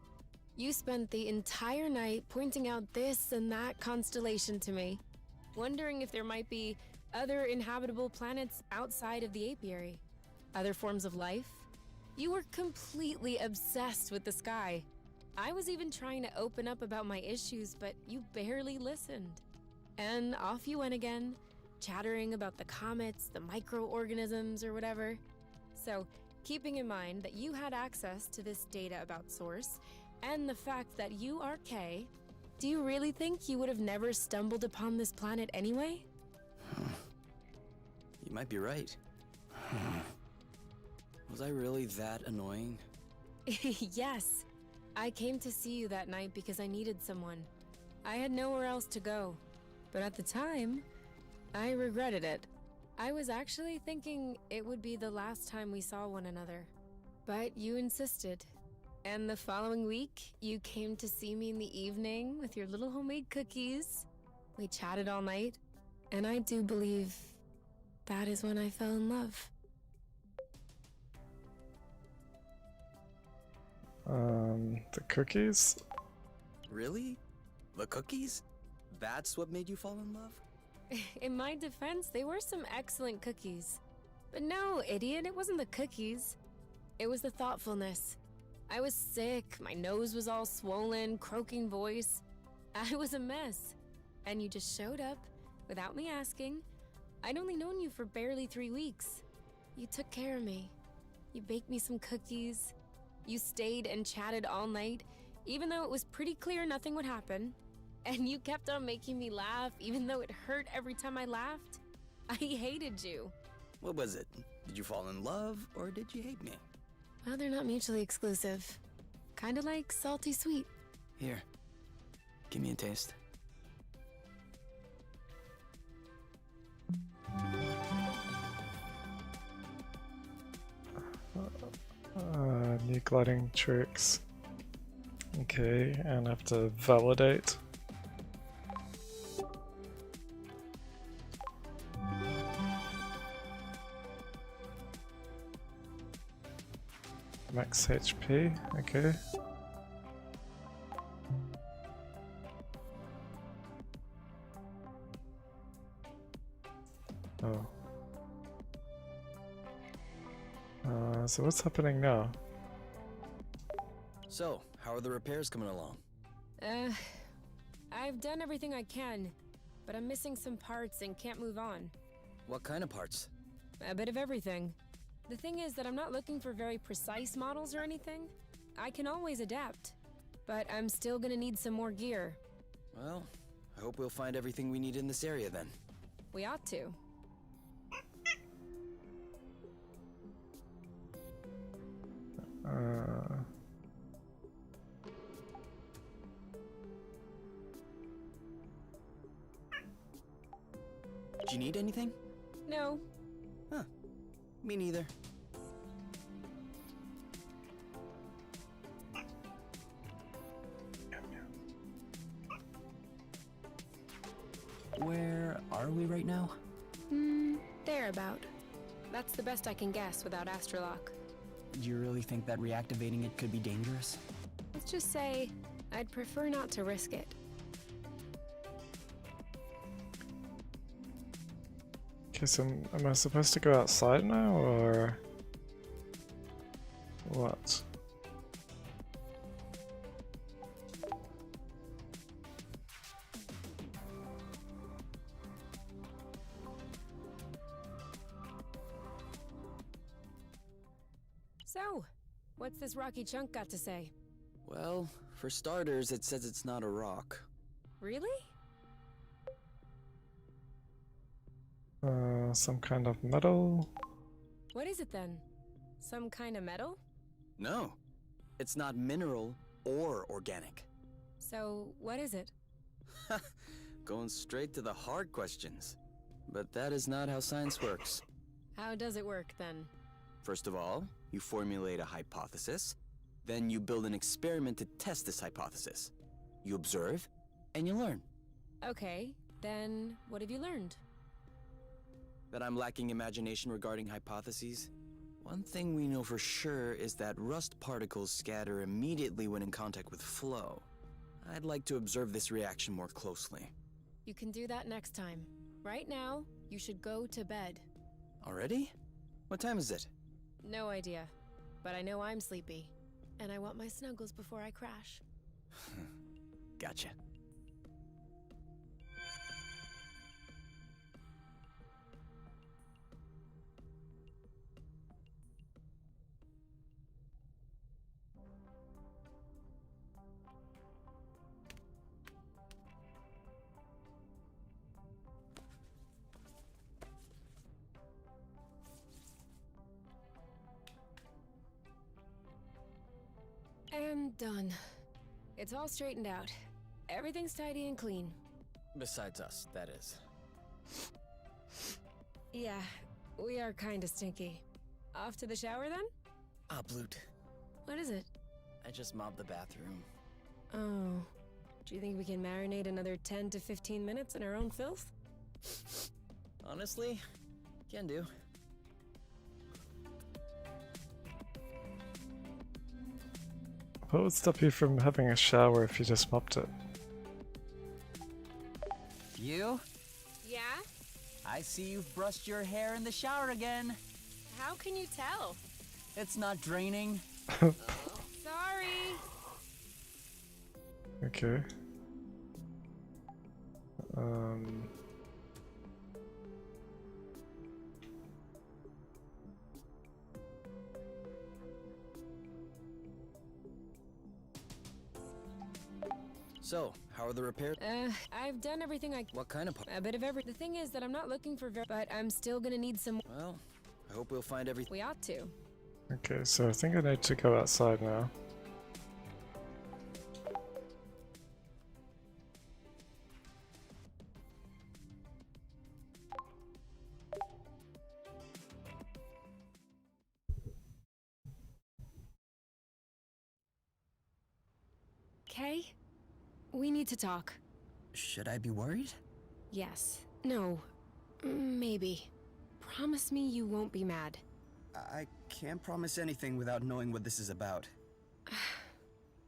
[SPEAKER 2] You spent the entire night pointing out this and that constellation to me, wondering if there might be other inhabitable planets outside of the apiary. Other forms of life? You were completely obsessed with the sky. I was even trying to open up about my issues, but you barely listened. And off you went again, chattering about the comets, the microorganisms, or whatever. So, keeping in mind that you had access to this data about Source, and the fact that you are Kay, do you really think you would have never stumbled upon this planet anyway?
[SPEAKER 3] You might be right. Was I really that annoying?
[SPEAKER 2] Yes. I came to see you that night because I needed someone. I had nowhere else to go. But at the time, I regretted it. I was actually thinking it would be the last time we saw one another. But you insisted. And the following week, you came to see me in the evening with your little homemade cookies. We chatted all night, and I do believe that is when I fell in love.
[SPEAKER 1] The cookies?
[SPEAKER 3] Really? The cookies? That's what made you fall in love?
[SPEAKER 2] In my defense, they were some excellent cookies. But no, idiot, it wasn't the cookies. It was the thoughtfulness. I was sick, my nose was all swollen, croaking voice. I was a mess. And you just showed up, without me asking. I'd only known you for barely 3 weeks. You took care of me. You baked me some cookies. You stayed and chatted all night, even though it was pretty clear nothing would happen. And you kept on making me laugh, even though it hurt every time I laughed. I hated you.
[SPEAKER 3] What was it? Did you fall in love, or did you hate me?
[SPEAKER 2] Well, they're not mutually exclusive. Kinda like salty sweet.
[SPEAKER 3] Here, give me a taste.
[SPEAKER 1] New gliding tricks. Okay, and I have to validate. Max HP, okay. Oh. So what's happening now?
[SPEAKER 3] So, how are the repairs coming along?
[SPEAKER 2] I've done everything I can, but I'm missing some parts and can't move on.
[SPEAKER 3] What kind of parts?
[SPEAKER 2] A bit of everything. The thing is that I'm not looking for very precise models or anything. I can always adapt, but I'm still gonna need some more gear.
[SPEAKER 3] Well, I hope we'll find everything we need in this area then.
[SPEAKER 2] We ought to.
[SPEAKER 3] Do you need anything?
[SPEAKER 2] No.
[SPEAKER 3] Huh. Me neither.
[SPEAKER 5] Where are we right now?
[SPEAKER 2] Thereabout. That's the best I can guess without Astrolock.
[SPEAKER 5] Do you really think that reactivating it could be dangerous?
[SPEAKER 2] Let's just say, I'd prefer not to risk it.
[SPEAKER 1] Okay, so am I supposed to go outside now, or what?
[SPEAKER 2] So, what's this rocky chunk got to say?
[SPEAKER 3] Well, for starters, it says it's not a rock.
[SPEAKER 2] Really?
[SPEAKER 1] Some kind of metal?
[SPEAKER 2] What is it then? Some kind of metal?
[SPEAKER 3] No, it's not mineral or organic.
[SPEAKER 2] So, what is it?
[SPEAKER 3] Going straight to the hard questions. But that is not how science works.
[SPEAKER 2] How does it work then?
[SPEAKER 3] First of all, you formulate a hypothesis, then you build an experiment to test this hypothesis. You observe, and you learn.
[SPEAKER 2] Okay, then what have you learned?
[SPEAKER 3] That I'm lacking imagination regarding hypotheses? One thing we know for sure is that rust particles scatter immediately when in contact with flow. I'd like to observe this reaction more closely.
[SPEAKER 2] You can do that next time. Right now, you should go to bed.
[SPEAKER 3] Already? What time is it?
[SPEAKER 2] No idea. But I know I'm sleepy. And I want my snuggles before I crash.
[SPEAKER 3] Gotcha.
[SPEAKER 2] And done. It's all straightened out. Everything's tidy and clean.
[SPEAKER 3] Besides us, that is.
[SPEAKER 2] Yeah, we are kinda stinky. Off to the shower then?
[SPEAKER 3] Ah, Bloot.
[SPEAKER 2] What is it?
[SPEAKER 3] I just mobbed the bathroom.
[SPEAKER 2] Oh. Do you think we can marinate another 10 to 15 minutes in our own filth?
[SPEAKER 3] Honestly, can do.
[SPEAKER 1] What would stop you from having a shower if you just mopped it?
[SPEAKER 5] You?
[SPEAKER 4] Yeah?
[SPEAKER 5] I see you've brushed your hair in the shower again.
[SPEAKER 4] How can you tell?
[SPEAKER 5] It's not draining.
[SPEAKER 4] Sorry.
[SPEAKER 1] Okay.
[SPEAKER 3] So, how are the repairs?
[SPEAKER 2] I've done everything I
[SPEAKER 3] What kind of
[SPEAKER 2] a bit of every. The thing is that I'm not looking for but I'm still gonna need some.
[SPEAKER 3] Well, I hope we'll find everything.
[SPEAKER 2] We ought to.
[SPEAKER 1] Okay, so I think I need to go outside now.
[SPEAKER 2] Kay? We need to talk.
[SPEAKER 5] Should I be worried?
[SPEAKER 2] Yes. No. Maybe. Promise me you won't be mad.
[SPEAKER 5] I can't promise anything without knowing what this is about.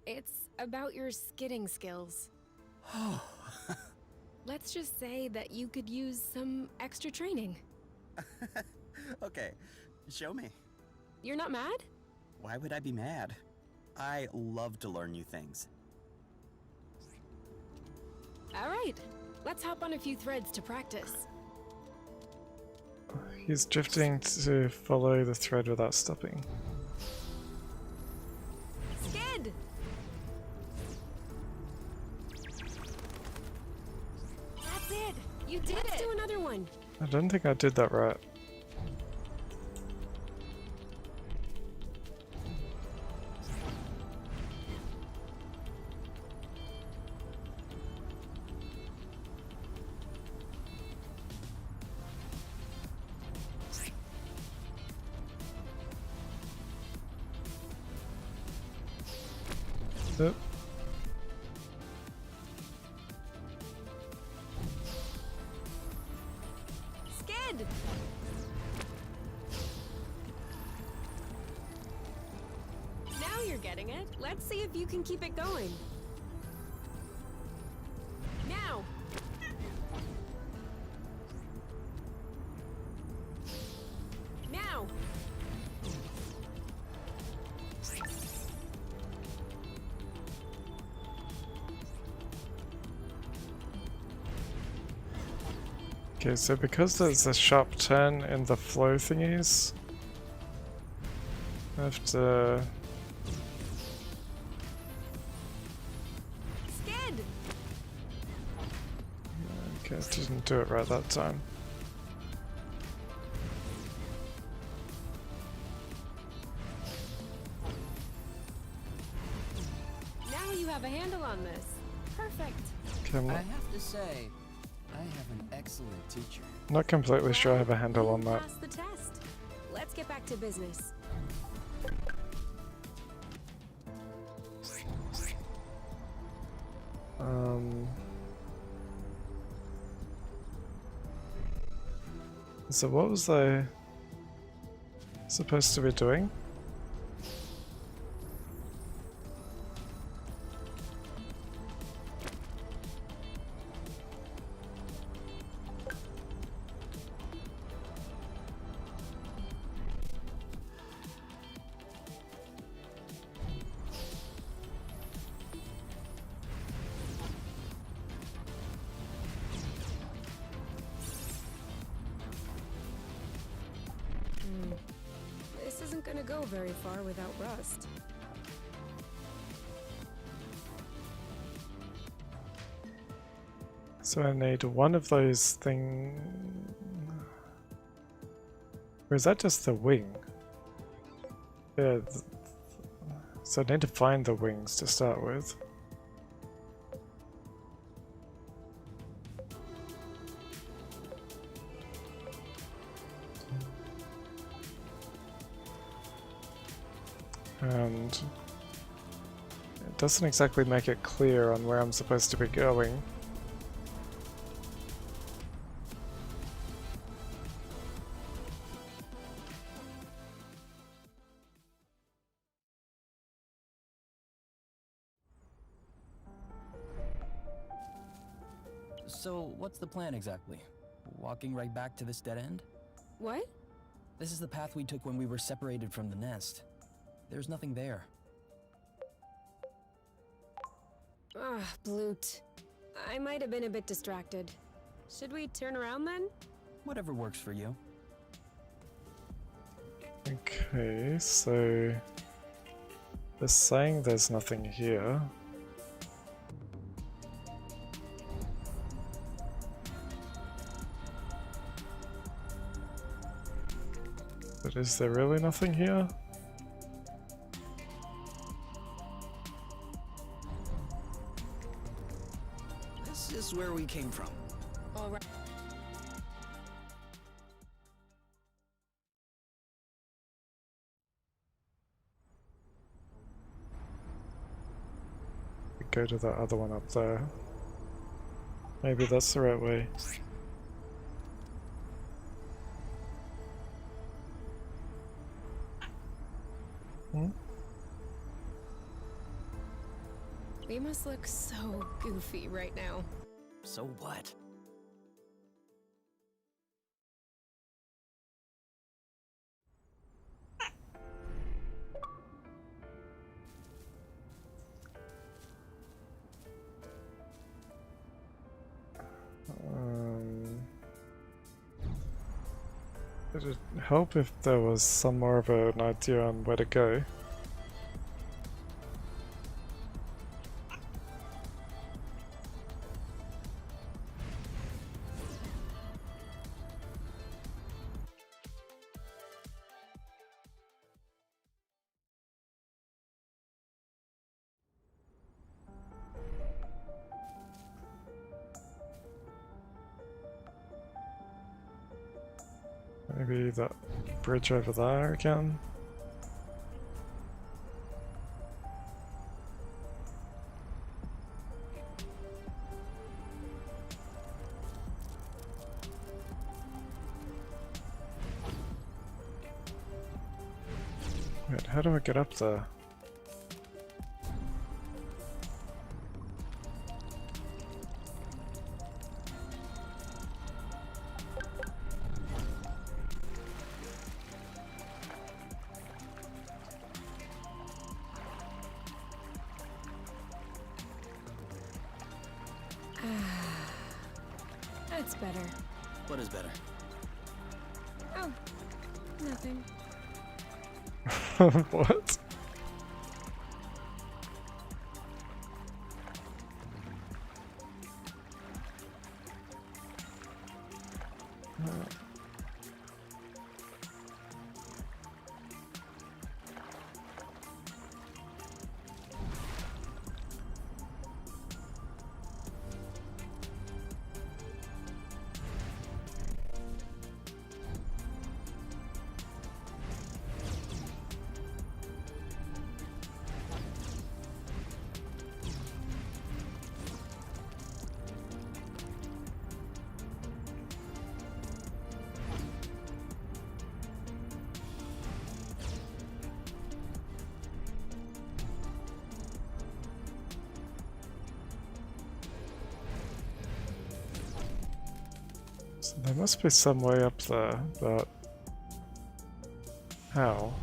[SPEAKER 2] It's about your skidding skills.
[SPEAKER 5] Oh.
[SPEAKER 2] Let's just say that you could use some extra training.
[SPEAKER 5] Okay, show me.
[SPEAKER 2] You're not mad?
[SPEAKER 5] Why would I be mad? I love to learn new things.
[SPEAKER 2] Alright. Let's hop on a few threads to practice.
[SPEAKER 1] He's drifting to follow the thread without stopping.
[SPEAKER 2] Skid! That's it! You did it! Let's do another one!
[SPEAKER 1] I don't think I did that right. Yep.
[SPEAKER 2] Skid! Now you're getting it. Let's see if you can keep it going. Now! Now!
[SPEAKER 1] Okay, so because there's a sharp turn in the flow thingies, I have to...
[SPEAKER 2] Skid!
[SPEAKER 1] Okay, I didn't do it right that time.
[SPEAKER 2] Now you have a handle on this. Perfect.
[SPEAKER 1] Okay, I'm
[SPEAKER 5] I have to say, I have an excellent teacher.
[SPEAKER 1] not completely sure I have a handle on
[SPEAKER 2] You
[SPEAKER 1] that.
[SPEAKER 2] passed the test. Let's get back to business.
[SPEAKER 1] So what was I supposed to be doing?
[SPEAKER 2] This isn't gonna go very far without rust.
[SPEAKER 1] So I need one of those things. Or is that just the wing? Yeah. So I need to find the wings to start with. And it doesn't exactly make it clear on where I'm supposed to be going.
[SPEAKER 5] So, what's the plan exactly? Walking right back to this dead end?
[SPEAKER 4] What?
[SPEAKER 5] This is the path we took when we were separated from the nest. There's nothing there.
[SPEAKER 4] Ah, Bloot. I might have been a bit distracted. Should we turn around then?
[SPEAKER 5] Whatever works for you.
[SPEAKER 1] Okay, so they're saying there's nothing here. But is there really nothing here?
[SPEAKER 3] This is where we came from.
[SPEAKER 4] All right.
[SPEAKER 1] We go to the other one up there. Maybe that's the right way. Hmm?
[SPEAKER 4] We must look so goofy right now.
[SPEAKER 5] So what?
[SPEAKER 1] It'd help if there was some more of an idea on where to go. Maybe that bridge over there again. Wait, how do I get up there?
[SPEAKER 4] That's better.
[SPEAKER 3] What is better?
[SPEAKER 4] Oh, nothing.
[SPEAKER 1] What? So there must be some way up there, but how?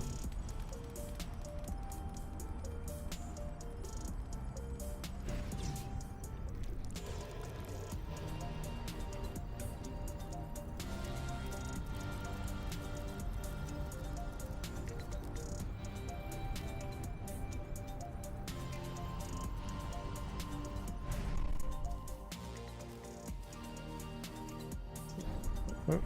[SPEAKER 1] Oh.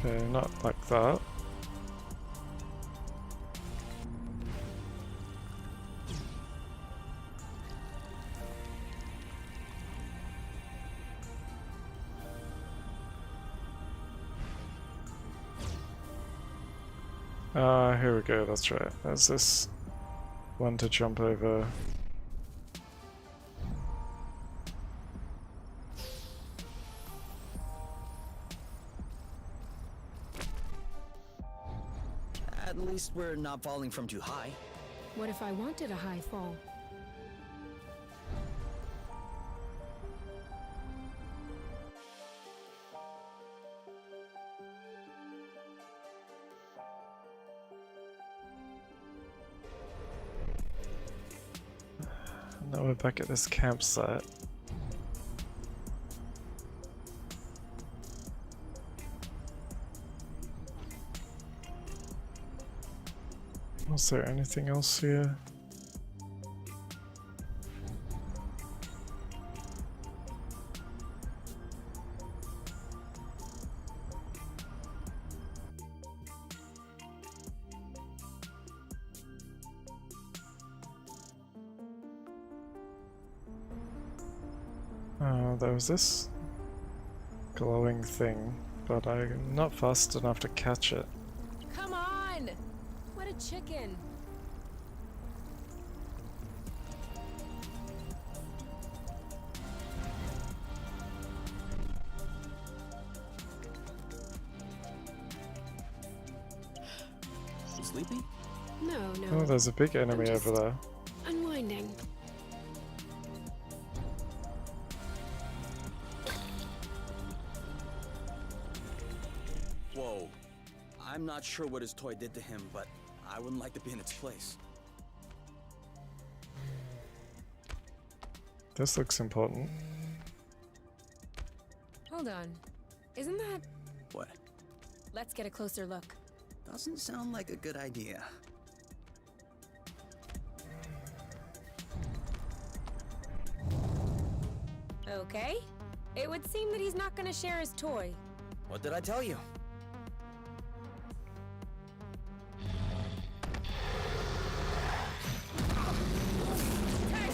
[SPEAKER 1] Okay, not like that. Here we go, that's right. There's this one to jump over.
[SPEAKER 3] At least we're not falling from too high.
[SPEAKER 4] What if I wanted a high fall?
[SPEAKER 1] Now we're back at this campsite. Was there anything else here? There was this glowing thing, but I'm not fast enough to catch it.
[SPEAKER 2] Come on! What a chicken!
[SPEAKER 3] Sleepy?
[SPEAKER 4] No,
[SPEAKER 1] Oh,
[SPEAKER 4] no.
[SPEAKER 1] there's a big enemy
[SPEAKER 4] just-
[SPEAKER 1] over there.
[SPEAKER 4] Unwinding.
[SPEAKER 3] Whoa. I'm not sure what his toy did to him, but I wouldn't like to be in its place.
[SPEAKER 1] This looks important.
[SPEAKER 2] Hold on. Isn't that...
[SPEAKER 3] What?
[SPEAKER 2] Let's get a closer look.
[SPEAKER 3] Doesn't sound like a good idea.
[SPEAKER 2] Okay. It would seem that he's not gonna share his toy.
[SPEAKER 3] What did I tell you?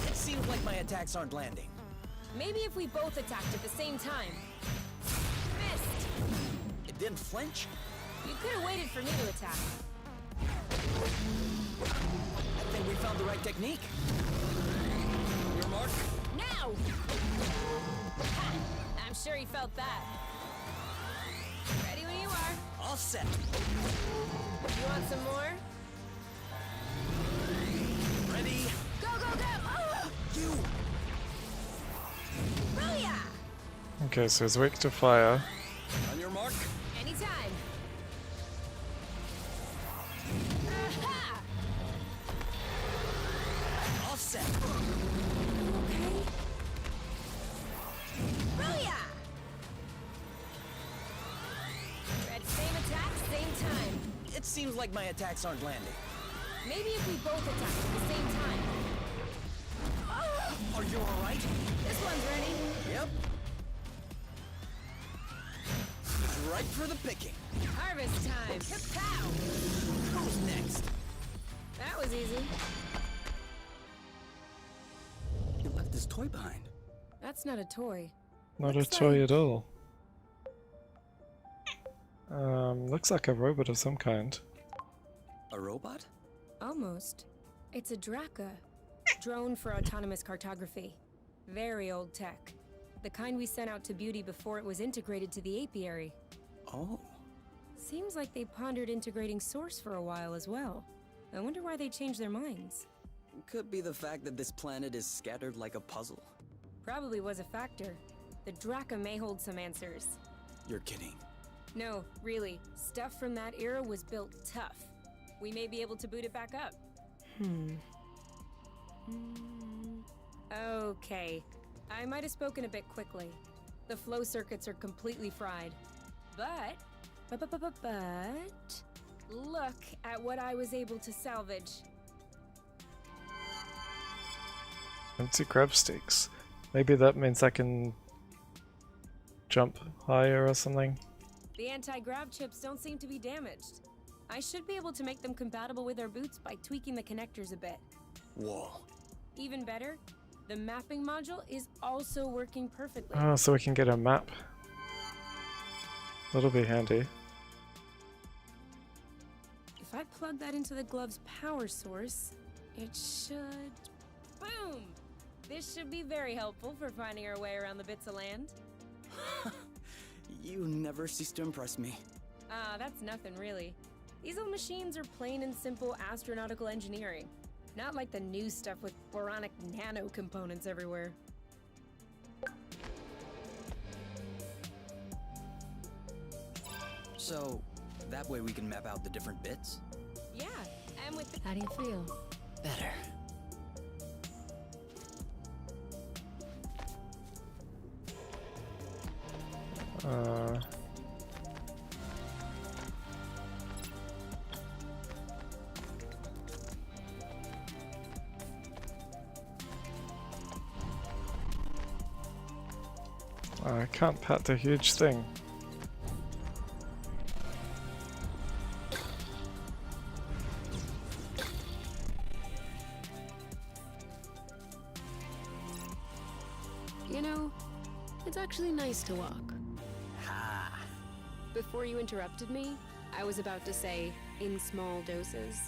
[SPEAKER 3] It seems like my attacks aren't landing.
[SPEAKER 2] Maybe if we both attacked at the same time. Missed!
[SPEAKER 3] It didn't flinch.
[SPEAKER 2] You could have waited for me to attack.
[SPEAKER 3] I think we found the right technique. Your mark.
[SPEAKER 2] Now! Ha! I'm sure he felt that. Ready when you are.
[SPEAKER 3] All set.
[SPEAKER 2] You want some more?
[SPEAKER 3] Ready?
[SPEAKER 2] Go, go, go! Oh!
[SPEAKER 3] You.
[SPEAKER 2] Booyah!
[SPEAKER 1] Okay, so it's weak to fire.
[SPEAKER 3] On your mark.
[SPEAKER 2] Anytime. Aha!
[SPEAKER 3] All set.
[SPEAKER 2] Okay. Booyah! Red, same attack, same time.
[SPEAKER 3] It seems like my attacks aren't landing.
[SPEAKER 2] Maybe if we both attack at the same time. Oh!
[SPEAKER 3] Are you all right?
[SPEAKER 2] This one's ready.
[SPEAKER 3] Yep. It's right for the picking.
[SPEAKER 2] Harvest time. Kapow!
[SPEAKER 3] Who's next?
[SPEAKER 2] That was easy.
[SPEAKER 3] He left his toy behind.
[SPEAKER 2] That's not a toy.
[SPEAKER 1] Not a
[SPEAKER 2] Looks
[SPEAKER 1] toy
[SPEAKER 2] like-
[SPEAKER 1] at all. Looks like a robot of some kind.
[SPEAKER 3] A robot?
[SPEAKER 2] Almost. It's a Draka. Drone for autonomous cartography. Very old tech. The kind we sent out to Beauty before it was integrated to the apiary.
[SPEAKER 3] Oh.
[SPEAKER 2] Seems like they pondered integrating Source for a while as well. I wonder why they changed their minds.
[SPEAKER 3] Could be the fact that this planet is scattered like a puzzle.
[SPEAKER 2] Probably was a factor. The Draka may hold some answers.
[SPEAKER 3] You're kidding.
[SPEAKER 2] No, really. Stuff from that era was built tough. We may be able to boot it back up. Okay. I might have spoken a bit quickly. The flow circuits are completely fried. But look at what I was able to salvage.
[SPEAKER 1] Empty grab sticks. Maybe that means I can jump higher or something.
[SPEAKER 2] The anti-grav chips don't seem to be damaged. I should be able to make them compatible with our boots by tweaking the connectors a bit.
[SPEAKER 3] Whoa.
[SPEAKER 2] Even better, the mapping module is also working perfectly.
[SPEAKER 1] Oh, so we can get a map. That'll be handy.
[SPEAKER 2] If I plug that into the glove's power source, it should... Boom! This should be very helpful for finding our way around the bits of land.
[SPEAKER 3] You never cease to impress me.
[SPEAKER 2] Ah, that's nothing really. These old machines are plain and simple astronautical engineering. Not like the new stuff with boronic nano components everywhere.
[SPEAKER 3] So, that way we can map out the different bits?
[SPEAKER 2] Yeah, and with the...
[SPEAKER 4] How do you feel?
[SPEAKER 3] Better.
[SPEAKER 1] I can't pat the huge thing.
[SPEAKER 4] You know, it's actually nice to walk.
[SPEAKER 3] Ha!
[SPEAKER 4] Before you interrupted me, I was about to say, in small doses.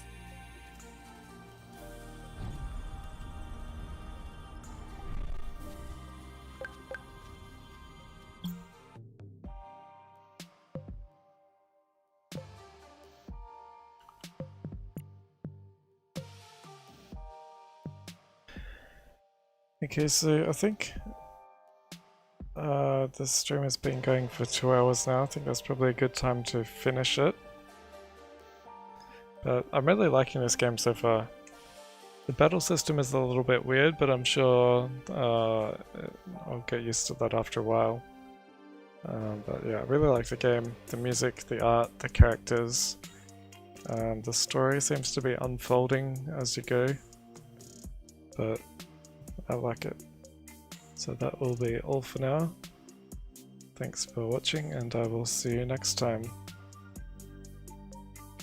[SPEAKER 1] Okay, so I think the stream has been going for 2 hours now. I think that's probably a good time to finish it. But I'm really liking this game so far. The battle system is a little bit weird, but I'm sure I'll get used to that after a while. But yeah, I really like the game. The music, the art, the characters. The story seems to be unfolding as you go. But I like it. So that will be all for now. Thanks for watching, and I will see you next time.